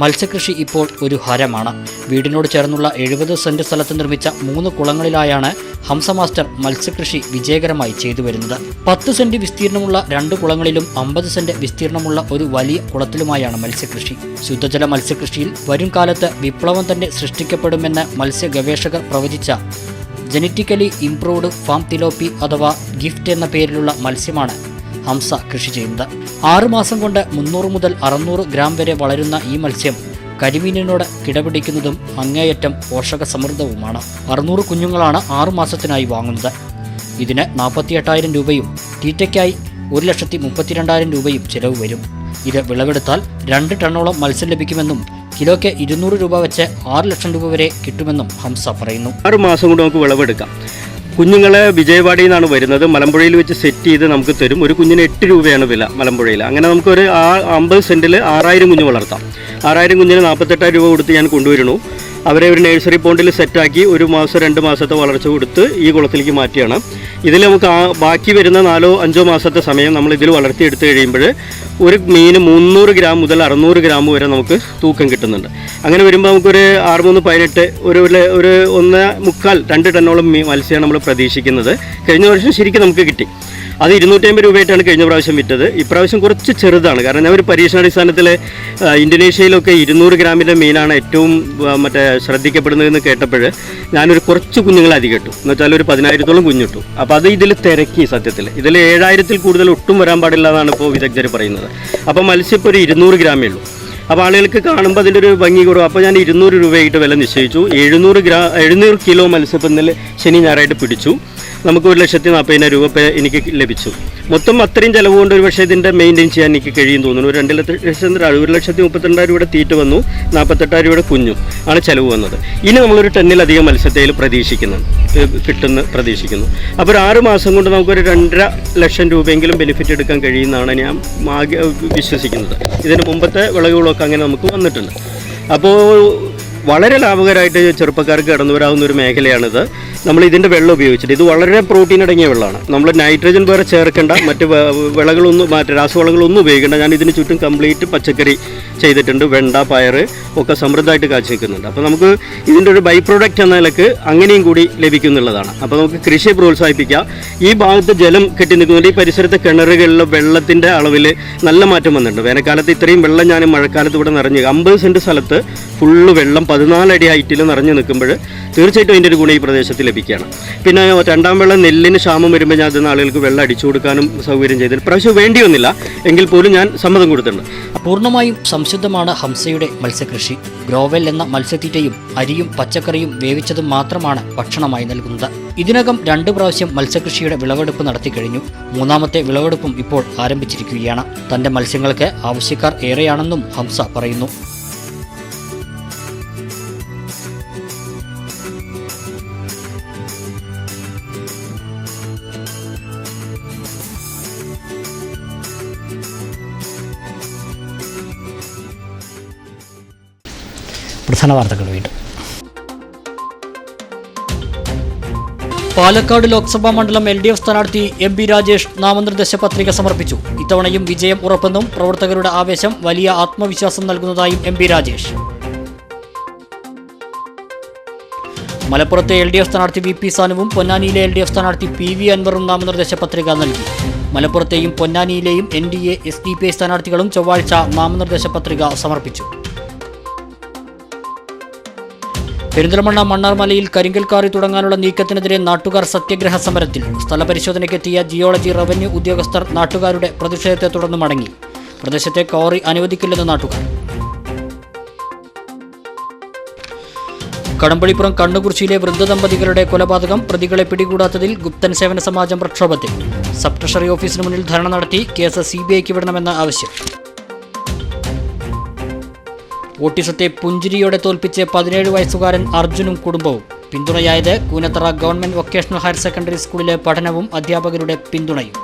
മത്സ്യകൃഷി ഇപ്പോൾ ഒരു ഹരമാണ്. വീടിനോട് ചേർന്നുള്ള 70 സെന്റ് സ്ഥലത്ത് നിർമ്മിച്ച 3 കുളങ്ങളിലായാണ് ഹംസ മാസ്റ്റർ മത്സ്യകൃഷി വിജയകരമായി ചെയ്തു വരുന്നത്. 10 സെന്റ് വിസ്തീർണമുള്ള 2 കുളങ്ങളിലും 50 സെന്റ് വിസ്തീർണമുള്ള ഒരു വലിയ കുളത്തിലുമായാണ് മത്സ്യകൃഷി. ശുദ്ധജല മത്സ്യകൃഷിയിൽ വരും കാലത്ത് വിപ്ലവം തന്നെ സൃഷ്ടിക്കപ്പെടുമെന്ന് മത്സ്യ ഗവേഷകർ പ്രവചിച്ച ജനറ്റിക്കലി ഇംപ്രൂവ്ഡ് ഫാം തിലോപ്പി അഥവാ ഗിഫ്റ്റ് എന്ന പേരിലുള്ള മത്സ്യമാണ് ഹംസ കൃഷി ചെയ്യുന്നത്. 6 മാസം കൊണ്ട് 300 മുതൽ 600 ഗ്രാം വരെ വളരുന്ന ഈ മത്സ്യം കരിമീനിനോട് കിടപിടിക്കുന്നതും അങ്ങേയറ്റം പോഷക സമൃദ്ധവുമാണ്. 600 കുഞ്ഞുങ്ങളാണ് 6 മാസത്തിനായി വാങ്ങുന്നത്. ഇതിന് 48,000 രൂപയും തീറ്റയ്ക്കായി 1,32,000 രൂപയും ചിലവ് വരും. ഇത് വിളവെടുത്താൽ 2 ടണ്ണോളം മത്സ്യം ലഭിക്കുമെന്നും കിലോയ്ക്ക് 200 രൂപ വെച്ച് 6 ലക്ഷം രൂപ വരെ കിട്ടുമെന്നും ഹംസ പറയുന്നു. 6 മാസം കൊണ്ട് നമുക്ക് വിളവെടുക്കാം. കുഞ്ഞുങ്ങളെ വിജയവാഡിയിൽ നിന്നാണ് വരുന്നത്. മലമ്പുഴയിൽ വെച്ച് സെറ്റ് ചെയ്ത് നമുക്ക് തരും. ഒരു കുഞ്ഞിന് 8 രൂപയാണ് വില മലമ്പുഴയിൽ. അങ്ങനെ നമുക്കൊരു 50 സെൻറ്റിൽ 6,000 കുഞ്ഞ് വളർത്താം. 6,000 കുഞ്ഞിന് 48,000 രൂപ കൊടുത്ത് ഞാൻ കൊണ്ടുവരുന്നു. അവരെ ഒരു നഴ്സറി പോണ്ടിൽ സെറ്റാക്കി 1 മാസം 2 മാസത്തെ വളർച്ച കൊടുത്ത് ഈ കുളത്തിലേക്ക് മാറ്റിയാണ്. ഇതിൽ നമുക്ക് ബാക്കി വരുന്ന 4-5 മാസത്തെ സമയം നമ്മൾ ഇതിൽ വളർത്തിയെടുത്ത് കഴിയുമ്പോൾ ഒരു മീന് 300 ഗ്രാം മുതൽ 600 ഗ്രാം വരെ നമുക്ക് തൂക്കം കിട്ടുന്നുണ്ട്. അങ്ങനെ വരുമ്പോൾ നമുക്കൊരു 6-3-18 ഒരു 1.25-2 ടണ്ണോളം മത്സ്യമാണ് നമ്മൾ പ്രതീക്ഷിക്കുന്നത്. കഴിഞ്ഞ വർഷം ശരിക്കും നമുക്ക് കിട്ടി. അത് 250 രൂപയായിട്ടാണ് കഴിഞ്ഞ പ്രാവശ്യം വിറ്റത്. ഇപ്രാവശ്യം കുറച്ച് ചെറുതാണ്. കാരണം ഞാൻ ഒരു പരീക്ഷണാടിസ്ഥാനത്തിൽ ഇന്തോനേഷ്യയിലൊക്കെ 200 ഗ്രാമിൻ്റെ മീനാണ് ഏറ്റവും ശ്രദ്ധിക്കപ്പെടുന്നതെന്ന് കേട്ടപ്പോൾ ഞാനൊരു കുറച്ച് കുഞ്ഞുങ്ങളെ അധികം ഇട്ടു. എന്ന് വെച്ചാൽ ഒരു 10,000-ഓളം കുഞ്ഞിട്ടു. അപ്പോൾ അത് ഇതിൽ തിരക്കി. സത്യത്തിൽ ഇതിൽ 7,000-ൽ കൂടുതൽ ഒട്ടും വരാൻ പാടില്ല എന്നാണ് ഇപ്പോൾ വിദഗ്ധർ പറയുന്നത്. അപ്പോൾ മത്സ്യം ഇപ്പോൾ ഒരു 200 ഗ്രാമേ ഉള്ളൂ. അപ്പോൾ ആളുകൾക്ക് കാണുമ്പോൾ അതിൻ്റെ ഒരു ഭംഗി കുറവ്. അപ്പോൾ ഞാൻ 200 രൂപയായിട്ട് വില നിശ്ചയിച്ചു. 700 കിലോ മത്സ്യം ഇന്നലെ ശനി ഞായറായിട്ട് പിടിച്ചു. നമുക്ക് 1,40,000 രൂപ എനിക്ക് ലഭിച്ചു. മൊത്തം അത്രയും ചിലവ് കൊണ്ട് ഒരു പക്ഷേ ഇതിൻ്റെ മെയിൻറ്റെയിൻ ചെയ്യാൻ എനിക്ക് കഴിയും തോന്നുന്നു. ഒരു 1,32,000 രൂപയുടെ തീറ്റ വന്നു, 48,000 രൂപയുടെ കുഞ്ഞും ആണ് ചിലവ് വന്നത്. ഇനി നമ്മളൊരു ടണ്ണിലധികം മത്സ്യത്തിൽ പ്രതീക്ഷിക്കുന്നു. അപ്പോൾ ഒരു 6 മാസം കൊണ്ട് നമുക്കൊരു 2.5 ലക്ഷം രൂപയെങ്കിലും ബെനിഫിറ്റ് എടുക്കാൻ കഴിയുമെന്നാണ് ഞാൻ വിശ്വസിക്കുന്നത്. ഇതിന് മുമ്പത്തെ വിളവുകളൊക്കെ അങ്ങനെ നമുക്ക് വന്നിട്ടുണ്ട്. അപ്പോൾ വളരെ ലാഭകരമായിട്ട് ചെറുപ്പക്കാർക്ക് കടന്നു വരാവുന്ന ഒരു മേഖലയാണിത്. നമ്മൾ ഇതിൻ്റെ വെള്ളം ഉപയോഗിച്ചിട്ട് ഇത് വളരെ പ്രോട്ടീൻ അടങ്ങിയ വെള്ളമാണ്. നമ്മൾ നൈട്രജൻ വേറെ ചേർക്കേണ്ട, മറ്റ് രാസവളങ്ങളൊന്നും ഉപയോഗിക്കേണ്ട. ഞാൻ ഇതിന് ചുറ്റും കംപ്ലീറ്റ് പച്ചക്കറി ചെയ്തിട്ടുണ്ട്. വെണ്ട, പയർ ഒക്കെ സമൃദ്ധമായിട്ട് കാഴ്ച വെക്കുന്നുണ്ട്. അപ്പോൾ നമുക്ക് ഇതിൻ്റെ ഒരു ബൈ പ്രോഡക്റ്റ് എന്ന നിലക്ക് അങ്ങനെയും കൂടി ലഭിക്കുന്നുള്ളതാണ്. അപ്പോൾ നമുക്ക് കൃഷിയെ പ്രോത്സാഹിപ്പിക്കാം. ഈ ഭാഗത്ത് ജലം കെട്ടി നിൽക്കുന്നുണ്ട്. ഈ പരിസരത്തെ കിണറുകളിലെ വെള്ളത്തിൻ്റെ അളവിൽ നല്ല മാറ്റം വന്നിട്ടുണ്ട്. വേനൽക്കാലത്ത് ഇത്രയും വെള്ളം ഞാൻ മഴക്കാലത്ത് ഇവിടെ നിറഞ്ഞ് 50 സെൻറ്റ് സ്ഥലത്ത് ഫുള്ള് വെള്ളം 14 അടി ഹൈറ്റിൽ നിറഞ്ഞു നിൽക്കുമ്പോൾ തീർച്ചയായിട്ടും അതിൻ്റെ ഒരു ഗുണം ഈ പ്രദേശത്ത് ലഭിക്കുകയാണ്. പിന്നെ 2ാം വെള്ളം നെല്ലിന് ക്ഷാമം വരുമ്പോൾ ഞാൻ അതിന് ആളുകൾക്ക് വെള്ളം അടിച്ചു കൊടുക്കാനും സൗകര്യം ചെയ്തിട്ട് പ്രാവശ്യം വേണ്ടിയൊന്നുമില്ല. എങ്കിൽ പോലും ഞാൻ സമ്മതം കൊടുത്തിട്ടുണ്ട്. പൂർണ്ണമായും സംശുദ്ധമാണ് ഹംസയുടെ മത്സ്യകൃഷി. ഗ്രോവെൽ എന്ന മത്സ്യത്തീറ്റയും അരിയും പച്ചക്കറിയും വേവിച്ചതും മാത്രമാണ് ഭക്ഷണമായി നൽകുന്നത്. ഇതിനകം 2 പ്രാവശ്യം മത്സ്യകൃഷിയുടെ വിളവെടുപ്പ് നടത്തി കഴിഞ്ഞു. 3ാമത്തെ വിളവെടുപ്പും ഇപ്പോൾ ആരംഭിച്ചിരിക്കുകയാണ്. തൻ്റെ മത്സ്യങ്ങൾക്ക് ആവശ്യക്കാർ ഏറെയാണെന്നും ഹംസ പറയുന്നു. പ്രധാന വാർത്തകൾ വീണ്ടും. പാലക്കാട് ലോക്സഭാ മണ്ഡലം LDF സ്ഥാനാർത്ഥി MP രാജേഷ് നാമനിർദ്ദേശ പത്രിക സമർപ്പിച്ചു. ഇത്തവണയും വിജയം ഉറപ്പെന്നും പ്രവർത്തകരുടെ ആവേശം വലിയ ആത്മവിശ്വാസം നൽകുന്നതായും MP രാജേഷ്. മലപ്പുറത്തെ LDF സ്ഥാനാർത്ഥി VP സാനുവും പൊന്നാനിയിലെ LDF സ്ഥാനാർത്ഥി PV അൻവറും നാമനിർദ്ദേശ പത്രിക നൽകി. മലപ്പുറത്തെയും പൊന്നാനിയിലെയും NDA SDPI സ്ഥാനാർത്ഥികളും ചൊവ്വാഴ്ച നാമനിർദ്ദേശ പത്രിക സമർപ്പിച്ചു. പെരിന്തൽമണ്ണ മണ്ണാർമലയിൽ കരിങ്കൽ കാറി തുടങ്ങാനുള്ള നീക്കത്തിനെതിരെ നാട്ടുകാർ സത്യഗ്രഹ സമരത്തിൽ. സ്ഥലപരിശോധനയ്ക്കെത്തിയ ജിയോളജി റവന്യൂ ഉദ്യോഗസ്ഥർ നാട്ടുകാരുടെ പ്രതിഷേധത്തെ തുടർന്ന് മടങ്ങി. പ്രദേശത്തെ ക്വാറി അനുവദിക്കില്ലെന്ന് നാട്ടുകാർ. കടമ്പളിപ്പുറം കണ്ണുകുറിച്ചിയിലെ വൃദ്ധദമ്പതികളുടെ കൊലപാതകം പ്രതികളെ പിടികൂടാത്തതിൽ ഗുപ്തൻ സേവന സമാജം പ്രക്ഷോഭത്തിൽ. സബ് ട്രഷറി ഓഫീസിന് മുന്നിൽ ധർണ നടത്തി കേസ് CBIക്ക് വിടണമെന്ന ആവശ്യം. ഓട്ടിസത്തെ പുഞ്ചിരിയോടെ തോൽപ്പിച്ച് 17 വയസ്സുകാരൻ അർജുനും കുടുംബവും. പിന്തുണയായത് Koonathara government vocational higher secondary സ്കൂളിലെ പഠനവും അധ്യാപകരുടെ പിന്തുണയും.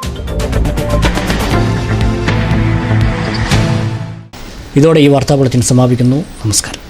ഇതോടെ ഈ വാർത്താ ബുള്ളറ്റിൻ സമാപിക്കുന്നു. നമസ്കാരം.